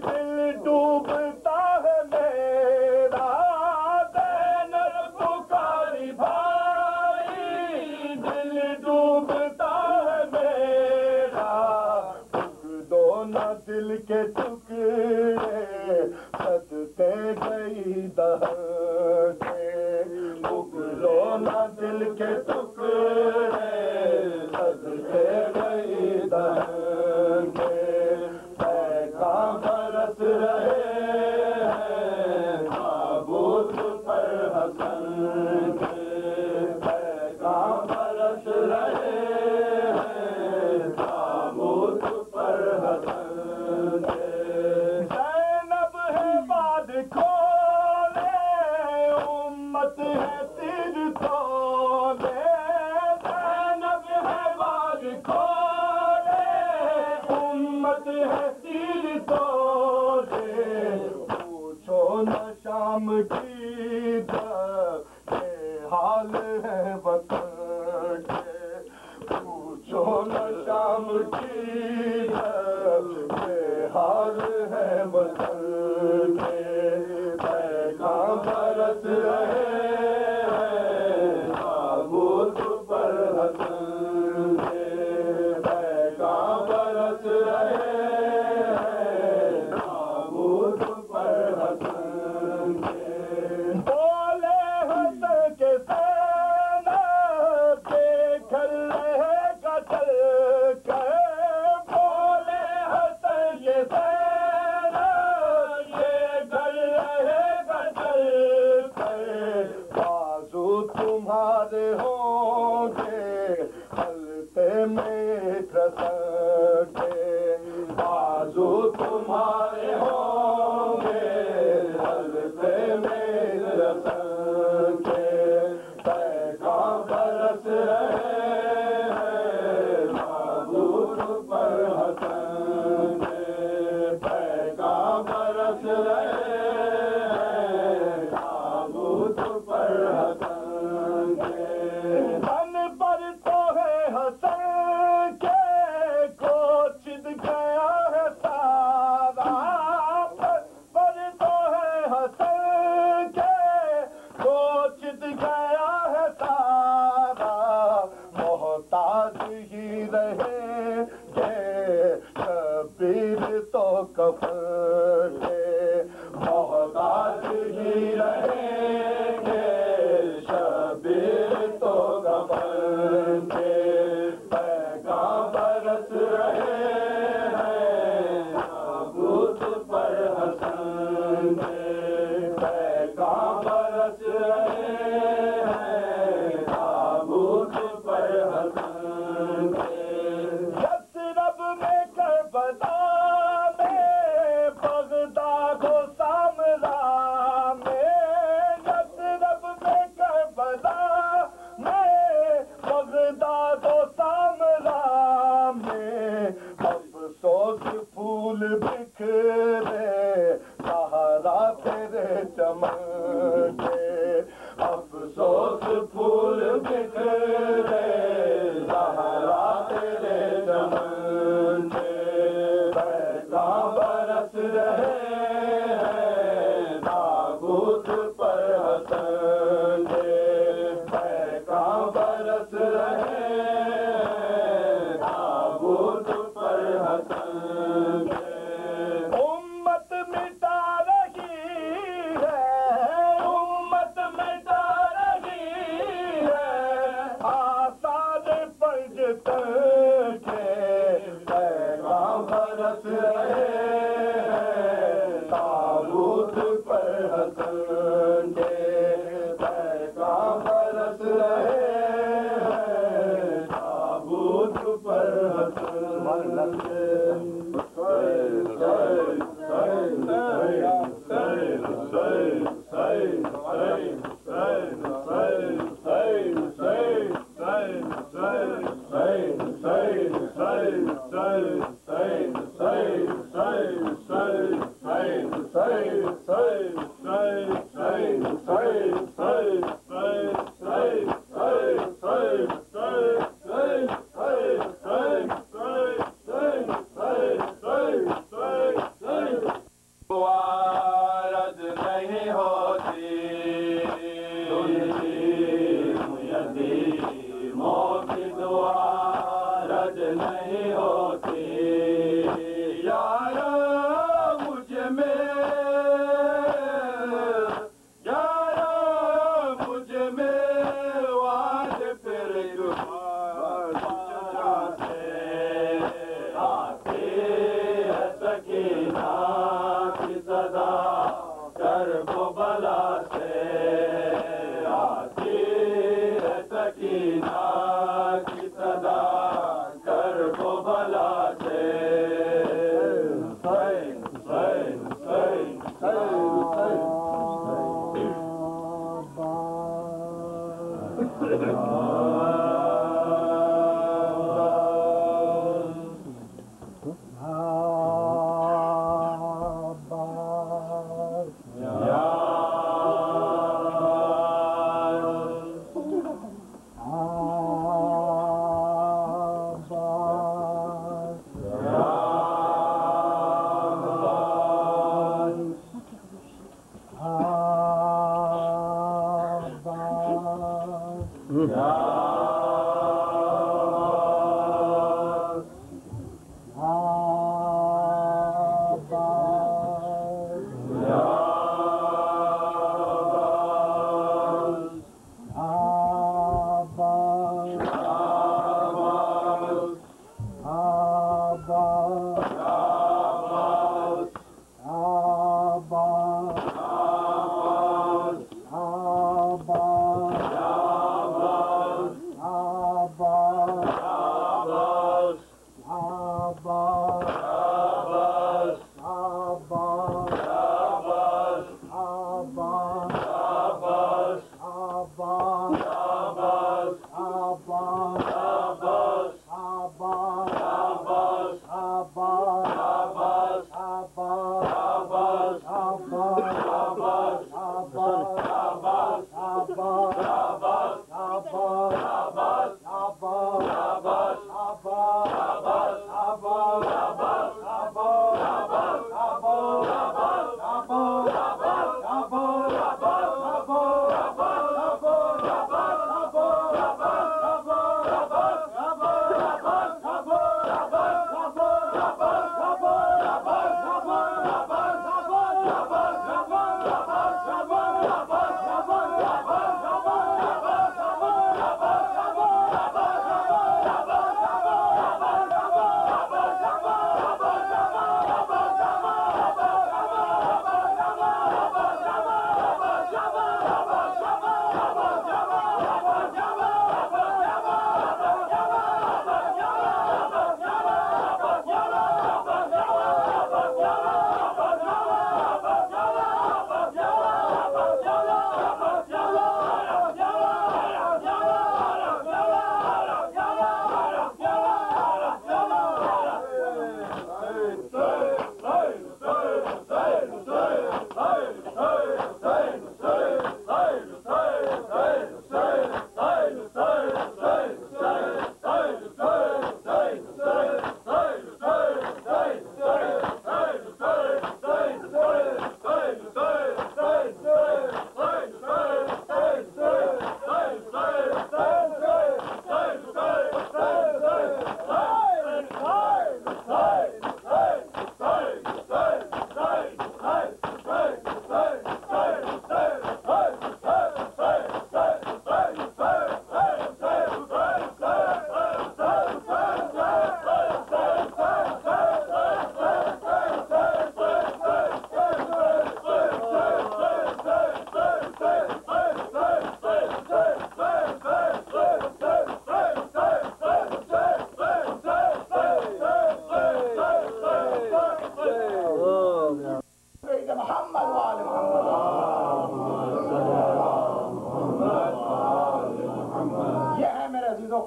دل ڈوبتا ہے میرا، زینب پکاری بھائی دل ڈوبتا ہے میرا، دو نہ دل کے ٹکڑے صدقے گئی دہن کے، اگلو نہ دل کے ٹکڑے صدقے گئی دہن کے، کہاں برس رہے تابوت پر حسن کے، کہاں برس رہے تابوت پر حسن کے۔ زینب ہے باد کھولے شام کی یہ حال ہے وطن کے پوچھو نہ شام کی یہ حال ہے وطن کے پیغام برس رہے ہیں تابوت پر حسن کے پیغام برس رہے ہیں تابوت پر حسن کے بولے حسن کے زینب دیکھ رہے گا چل کے بولے حسن کے زینب یہ گل رہے گا چل کے بازو تمہارے ہوں گے حلقے میں رسن کے بازو تمہارے ہوں گے حلقے میں رسن کے پیغام برس رہے ہیں تابوت پر حسن کے پیغام برس رہے ہیں تابوت پر حسن کے من پر تو ہے حسن کے کوچد گیا ہے سارا من پر تو ہے حسن کے کوچد گیا ہے سارا محتاج ہی رہیں گے شبیر تو کفن کے محتاج ہی رہیں گے شبیر تو کفن کے پیغام برس رہے ہیں تابوت پر حسن کے پیغام برس رہے ہیں تابوت پر حسن کے یثرب میں کربلا میں بغداد و سامرا میں یثرب میں کربلا میں بغداد و سامرا میں افسوس پھول بکھرے سہارا تیرے چمن کے افسوس پھول بکھرے سہارا تیرے چمن کے پیغام برس رہے ہیں تابوت پر حسن کے پیغام برس رہے ہیں تابوت پر حسن کے امت مٹا رہی ہے امت مٹا رہی ہے آثار پنجتن کے پیغام برس رہے ہیں تابوت پر حسن کے پیغام برس رہے ہیں تابوت پر حسن کے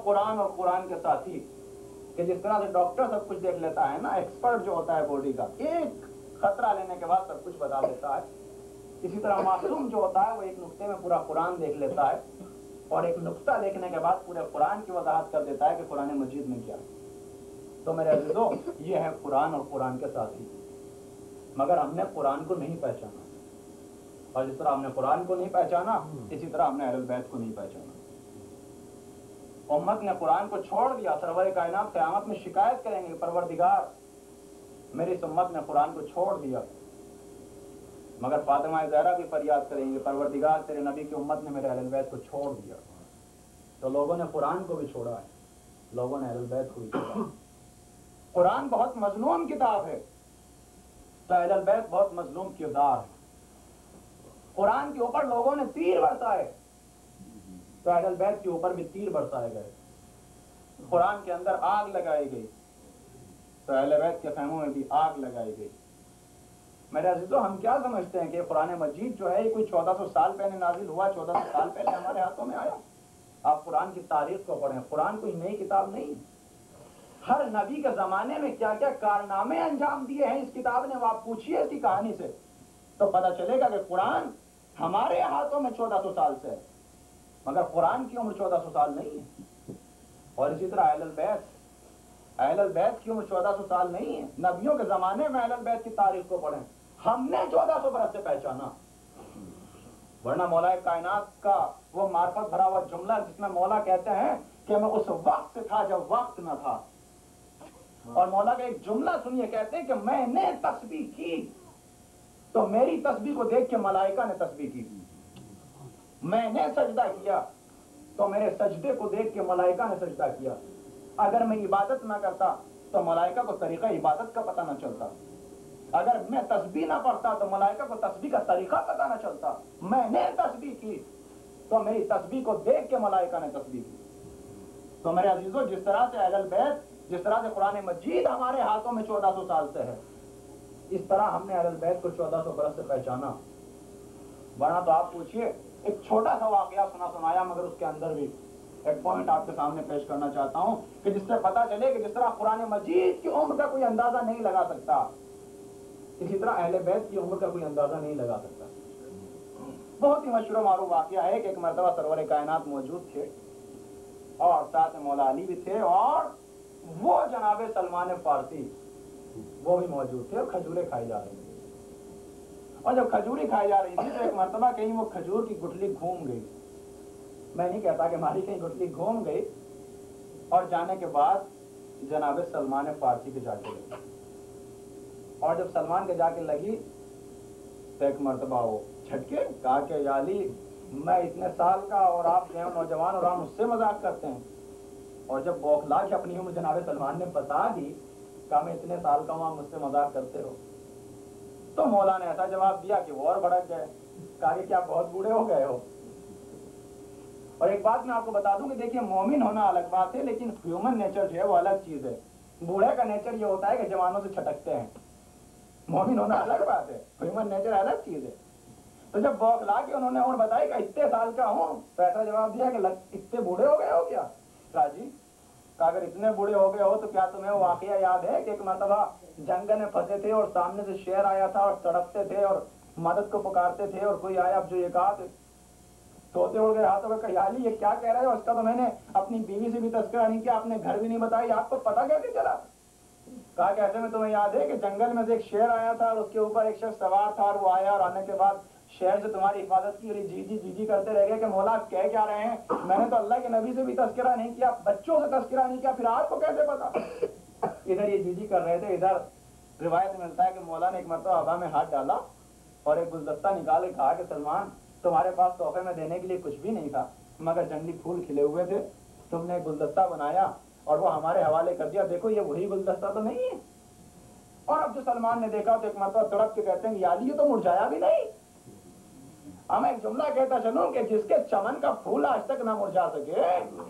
قرآن اور قرآن کے ساتھی کہ جس طرح سے ڈاکٹر سب کچھ دیکھ لیتا ہے نا، ایکسپرٹ جو ہوتا ہے باڈی کا، ایک خطرہ لینے کے بعد سب کچھ بتا دیتا ہے، اسی طرح معصوم جو ہوتا ہے وہ ایک نقطے میں پورا قرآن دیکھ لیتا ہے اور ایک نقطہ دیکھنے کے بعد پورے قرآن کی وضاحت کر دیتا ہے کہ قرآن مجید میں کیا ہے۔ تو میرے عزیزو، یہ ہے قرآن اور قرآن کے ساتھی، مگر ہم نے قرآن کو نہیں پہچانا، اور جس طرح ہم نے قرآن کو نہیں پہچانا اسی طرح ہم نے اہل بیت کو نہیں پہچانا۔ امت نے قرآن کو چھوڑ دیا، سرور کائنات قیامت میں شکایت کریں گے، پروردگار میری اس امت نے قرآن کو چھوڑ دیا، مگر فاطمہ زہرا بھی فریاد کریں گے، پروردگار تیرے نبی کی امت نے میرے اہل بیت کو چھوڑ دیا۔ تو لوگوں نے قرآن کو بھی چھوڑا ہے، لوگوں نے اہل بیت کو بھی چھوڑا۔ قرآن بہت مظلوم کتاب ہے تو اہل بیت بہت مظلوم کردار ہے۔ قرآن کے اوپر لوگوں نے تیر برسائے تو اہل بیت کے اوپر بھی تیر برسائے گئے۔ قرآن کے اندر آگ لگائی گئی تو اہل بیت کے خیموں میں بھی آگ لگائی گئی۔ میرے عزیزو، ہم کیا سمجھتے ہیں کہ قرآن مجید جو ہے یہ کوئی 1400 سال پہلے نازل ہوا، 1400 سال پہلے ہمارے ہاتھوں میں آیا؟ آپ قرآن کی تاریخ کو پڑھیں، قرآن کوئی نئی کتاب نہیں ہے۔ ہر نبی کے زمانے میں کیا کیا کارنامے انجام دیے ہیں اس کتاب نے، وہ آپ پوچھیے اس کی کہانی سے تو پتہ چلے گا کہ قرآن ہمارے ہاتھوں میں 1400 سال سے ہے، مگر قرآن کی عمر 1400 سال نہیں ہے۔ اور اسی طرح اہل البیت کی عمر 1400 سال نہیں ہے۔ نبیوں کے زمانے میں اہل البیت کی تاریخ کو پڑھیں، ہم نے 1400 برس سے پہچانا، ورنہ مولا کائنات کا وہ معرفت بھرا ہوا جملہ جس میں مولا کہتے ہیں کہ میں اس وقت سے تھا جب وقت نہ تھا. اور مولا کا ایک جملہ سنیے، کہتے ہیں کہ میں نے تسبیح کی تو میری تسبیح کو دیکھ کے ملائکہ نے تسبیح کی. میں نے سجدہ کیا تو میرے سجدے کو دیکھ کے ملائکہ نے سجدہ کیا. اگر میں عبادت نہ کرتا تو ملائکہ کو طریقہ عبادت کا پتہ نہ چلتا. اگر میں تسبیح نہ پڑھتا تو ملائکہ کو تسبیح کا طریقہ پتہ نہ چلتا. میں نے تسبیح کی تو میری تسبیح کو دیکھ کے ملائکہ نے تسبیح کی. تو میرے عزیزو، جس طرح سے اہل البیت، جس طرح سے قرآن مجید ہمارے ہاتھوں میں 1400 سال سے ہے، اس طرح ہم نے اہل البیت کو 1400 برس سے پہچانا. ورنہ تو آپ پوچھئے، ایک چھوٹا سا واقعہ سنایا، مگر اس کے اندر بھی ایک پوائنٹ آپ کے سامنے پیش کرنا چاہتا ہوں کہ جس سے پتا چلے کہ جس طرح قرآن مجید کی عمر کا کوئی اندازہ نہیں لگا سکتا، اسی طرح اہل بیت کی عمر کا کوئی اندازہ نہیں لگا سکتا. بہت ہی مشہور و معروف واقعہ ہے کہ ایک مرتبہ سرور کائنات موجود تھے اور ساتھ میں مولا علی بھی تھے، اور وہ جناب سلمان فارسی وہ بھی موجود تھے، اور کھجوریں کھائی جا رہی تھی. اور جب کھجوری کھائی جا رہی تھی تو ایک مرتبہ کہیں وہ کھجور کی گٹھلی گھوم گئی. میں نہیں کہتا کہ ہماری کہیں گٹھلی گھوم گئی، اور جانے کے بعد جناب سلمان فارسی کے جا کے لگی. اور جب سلمان کے جا کے لگی تو ایک مرتبہ وہ چھٹکے، کہا کہ یا علی، میں اتنے سال کا اور آپ جو ہیں نوجوان، اور آپ مجھ سے مذاق کرتے ہیں. اور جب بوکھلا کے اپنی عمر جناب سلمان نے بتا دی، کہا میں اتنے سال کا ہوں، آپ مجھ سے مذاق کرتے ہو. تو مولا نے ایسا جواب دیا کہ وہ اور بھڑک گئے، کہا کہ کیا بہت بوڑھے ہو گئے ہو. اور ایک بات میں آپ کو بتا دوں کہ دیکھیے، مومن ہونا الگ بات ہے، لیکن ہیومن نیچر جو ہے وہ الگ چیز ہے. بوڑھے کا نیچر یہ ہوتا ہے کہ جوانوں سے چھٹکتے ہیں. مومن ہونا الگ بات ہے، ہیومن نیچر الگ چیز ہے. تو جب بوکھلا کے انہوں نے اور بتائی کہ اتنے سال کا ہوں، تو ایسا جواب دیا کہ اتنے بوڑھے ہو گئے ہو کیا؟ کہا جی، کہا اگر اتنے بوڑھے ہو گئے ہو تو کیا تمہیں وہ واقعہ یاد ہے کہ ایک مرتبہ جنگل میں پھنسے تھے اور سامنے سے شیر آیا تھا اور تڑپتے تھے اور مدد کو پکارتے تھے، اور کوئی آیا اب جو یہ کہا توتے اڑ گئے ہاتھوں میں، کہا علی یہ کیا کہہ رہے ہو؟ اس کا تو میں نے اپنی بیوی سے بھی تذکرہ نہیں کیا، اپنے گھر بھی نہیں بتائی، آپ کو پتا کیسے چلا؟ کہا کہ ایسے میں تمہیں یاد ہے کہ جنگل میں سے ایک شیر آیا تھا اور اس کے اوپر ایک شخص سوار تھا، اور وہ آیا اور آنے کے بعد شیر سے تمہاری حفاظت کی، اور جی جی جی جی کرتے رہ گئے کہ مولا آپ کہہ کیا رہے ہیں؟ میں نے تو اللہ کے نبی سے بھی تذکرہ نہیں کیا، بچوں سے تذکرہ نہیں کیا، پھر آپ کو کیسے پتا؟ ادھر یہ جی جی کر رہے تھے، ادھر روایت میں ملتا ہے کہ مولا نے ایک مرتبہ ہوا میں ہاتھ ڈالا اور ایک گلدستہ نکال کے کہا کہ سلمان، تمہارے پاس تحفے میں دینے کے لیے کچھ بھی نہیں تھا، مگر جنگلی پھول کھلے ہوئے تھے، تم نے گلدستہ بنایا اور وہ ہمارے حوالے کر دیا، دیکھو یہ وہی گلدستہ تو نہیں ہے. اور اب جو سلمان نے دیکھا تو ایک مرتبہ تڑپ کے کہتے ہیں یا علی یہ تو مرجھایا بھی نہیں. اب میں ایک جملہ کہتا چلوں کہ جس کے چمن کا پھول آج تک نہ مرجھا سکے،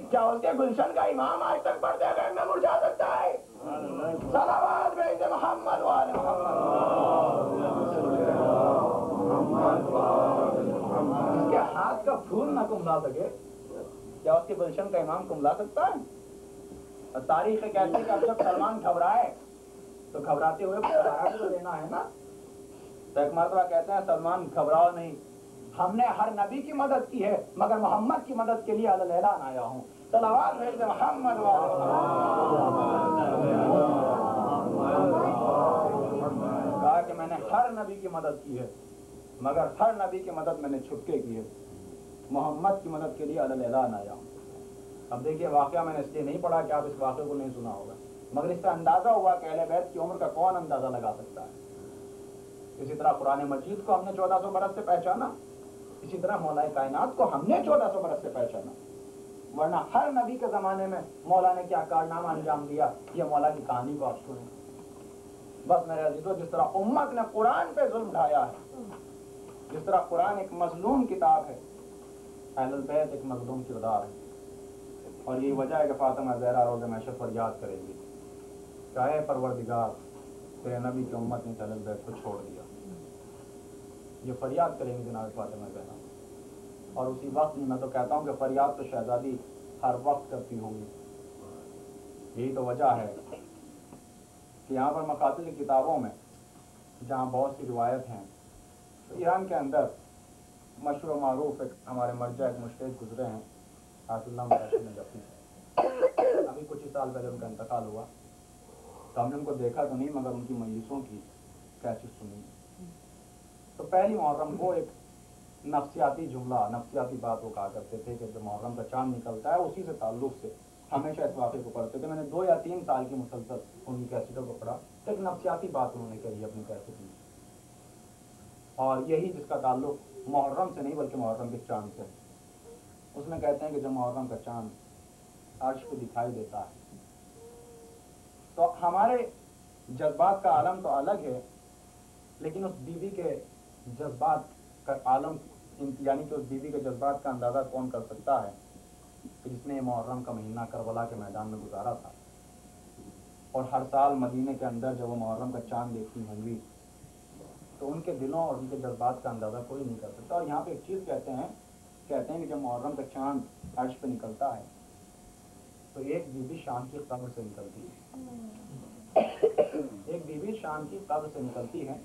کیا اس کے گلشن کا امام آج تک پڑھتے ہوئے نہ مرجھا سکتا ہے؟ صلوات بھیج محمد والے جس کے ہاتھ کا پھول نہ کملا سکے، کیا اس کے گلشن کا امام کملا سکتا ہے؟ تاریخ کہتی ہے کہ اب جب سلمان گھبرائے تو گھبراتے ہوئے تو دینا ہے نا. تو ایک مرتبہ کہتے ہیں سلمان گھبراؤ نہیں، ہم نے ہر نبی کی مدد کی ہے، مگر محمد کی مدد کے لیے اعلان آیا ہوں. صلوات بھیج محمد والے. کہا کہ میں نے ہر نبی کی مدد کی ہے، مگر ہر نبی کی مدد میں نے چھپکے کی ہے، محمد کی مدد کے لیے اعلان آیا ہوں. اب دیکھیے واقعہ میں نے اس لیے نہیں پڑھا کہ آپ اس واقعے کو نہیں سنا ہوگا، مگر اس سے اندازہ ہوا کہ اہل بیت کی عمر کا کون اندازہ لگا سکتا ہے. اسی طرح قرآن مجید کو ہم نے 1400 برس سے پہچانا، اسی طرح مولا کائنات کو ہم نے 1400 برس سے پہچانا. ورنہ ہر نبی کے زمانے میں مولا نے کیا کارنامہ انجام دیا، یہ مولا کی کہانی کو آپ سنیں. بس میرے عزیزو، جس طرح امت نے قرآن پہ ظلم ڈھایا ہے، جس طرح قرآن ایک مظلوم کتاب ہے، اہل البیت ایک مظلوم کردار ہے. اور یہی وجہ ہے کہ فاطمہ زہرا روز محشر فریاد کرے گی کہ اے پروردگار، تیرے نبی کی امت نے اہل البیت کو چھوڑ دیا. یہ فریاد کریں گے جناب فاطمہ زہرا. اور اسی وقت میں تو کہتا ہوں کہ فریاد تو شہزادی ہر وقت کرتی ہوگی. یہی تو وجہ ہے کہ یہاں پر مقاتل کی کتابوں میں جہاں بہت سی روایت ہیں، تو ایران کے اندر مشہور و معروف ایک ہمارے مرجع ایک مجتہد گزرے ہیں، آیت اللہ متشر نجفی. ابھی کچھ ہی سال پہلے ان کا انتقال ہوا، تو ہم نے ان کو دیکھا تو نہیں، مگر ان کی مجلسوں کی کیسٹ سنی. تو پہلی محرم کو ایک نفسیاتی جملہ، نفسیاتی بات وہ کہا کرتے تھے کہ جب محرم کا چاند نکلتا ہے اسی سے تعلق سے ہمیشہ اس واقعے کو پڑھتے تھے. میں نے 2 یا 3 سال کی مسلسل ان کی کیسٹوں کو پڑھا. ایک نفسیاتی بات انہوں نے کہی اپنی کیسٹ میں، اور یہی جس کا تعلق محرم سے نہیں بلکہ محرم کے چاند سے. اس میں کہتے ہیں کہ جب محرم کا چاند عرش پہ دکھائی دیتا ہے تو ہمارے جذبات کا عالم تو الگ ہے، لیکن اس بیوی کے جذبات کا عالم، یعنی کہ اس بیوی کے جذبات کا اندازہ کون کر سکتا ہے کہ جس نے محرم کا مہینہ کربلا کے میدان میں گزارا تھا، اور ہر سال مدینے کے اندر جب وہ محرم کا چاند دیکھتی ہوں گی تو ان کے دلوں اور ان کے جذبات کا اندازہ کوئی نہیں کر سکتا. اور یہاں پہ ایک چیز کہتے ہیں کہ جب محرم کا چاند عرش پہ نکلتا ہے تو ایک بیوی شام کی قبر سے نکلتی ہے، ایک بیوی شام کی قبر سے نکلتی ہے،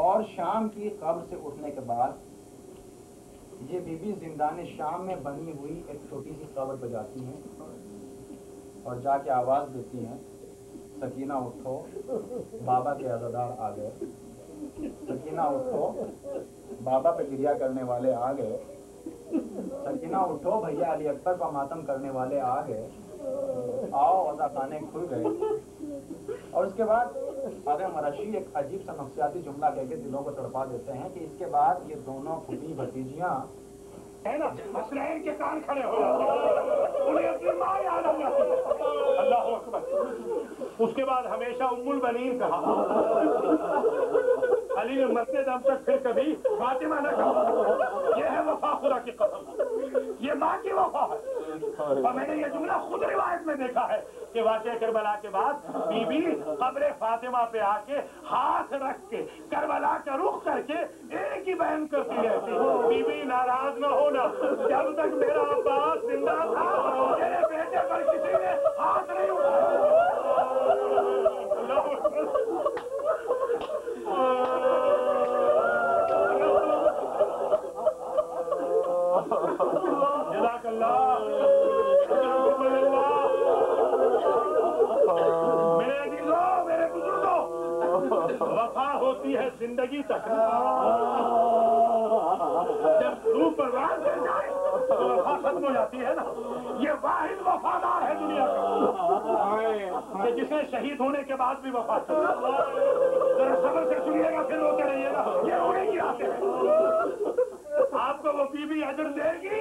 اور شام کی قبر سے اٹھنے کے بعد یہ بیوی زندان شام میں بنی ہوئی ایک چھوٹی سی قبر پہ جاتی ہیں اور جا کے آواز دیتی ہیں، سکینہ اٹھو، بابا کے عزادار آ گئے، سکینہ اٹھو، بابا پہ گریا کرنے والے آ گئے، سکینہ اٹھو، بھیا علی اکبر پر ماتم کرنے والے آ گئے، آؤ عزا خانے کھل گئے. اور اس کے بعد اگر مرشی ایک عجیب سا نفسیاتی جملہ کہہ کے دلوں کو تڑپا دیتے ہیں کہ اس کے بعد یہ دونوں پھوپھی بھتیجیاں ہے نا حسنین کے کان کھڑے ہو جاتے ہیں، انہیں اپنی ماں یاد آ جاتی ہے. اللہ اکبر. اس کے بعد ہمیشہ ام البنین کہا، علی نے مرتے دم تک پھر کبھی فاطمہ نہ کہا. یہ ہے وفا خدا کی قسم، یہ ماں کی وفا ہے. اور میں نے یہ جملہ خود روایت میں دیکھا ہے کہ واقعہ کربلا کے بعد بی بی قبر فاطمہ پہ آ کے ہاتھ رکھ کے کربلا کا رخ کر کے ایک ہی بیان کرتی رہتی، بی بی ناراض نہ ہونا، جب تک میرا عباس زندہ تھا میرے بیٹے پر کسی نے ہاتھ نہیں اٹھایا. جزاک اللہ. میرے عزیزوں، میرے بزرگوں، وفا ہوتی ہے زندگی تک. جب روح پرواز ہو جائے تو وفا ختم ہو جاتی ہے نا. یہ واحد وفادار ہے دنیا کا کہ جسے شہید ہونے کے بعد بھی وفا کرتا. ذرا صبر سے سنیے گا پھر روتے رہیے گا. یہ ہونے کی آتے ہیں. آپ کو وہ بیوی اجر دے گی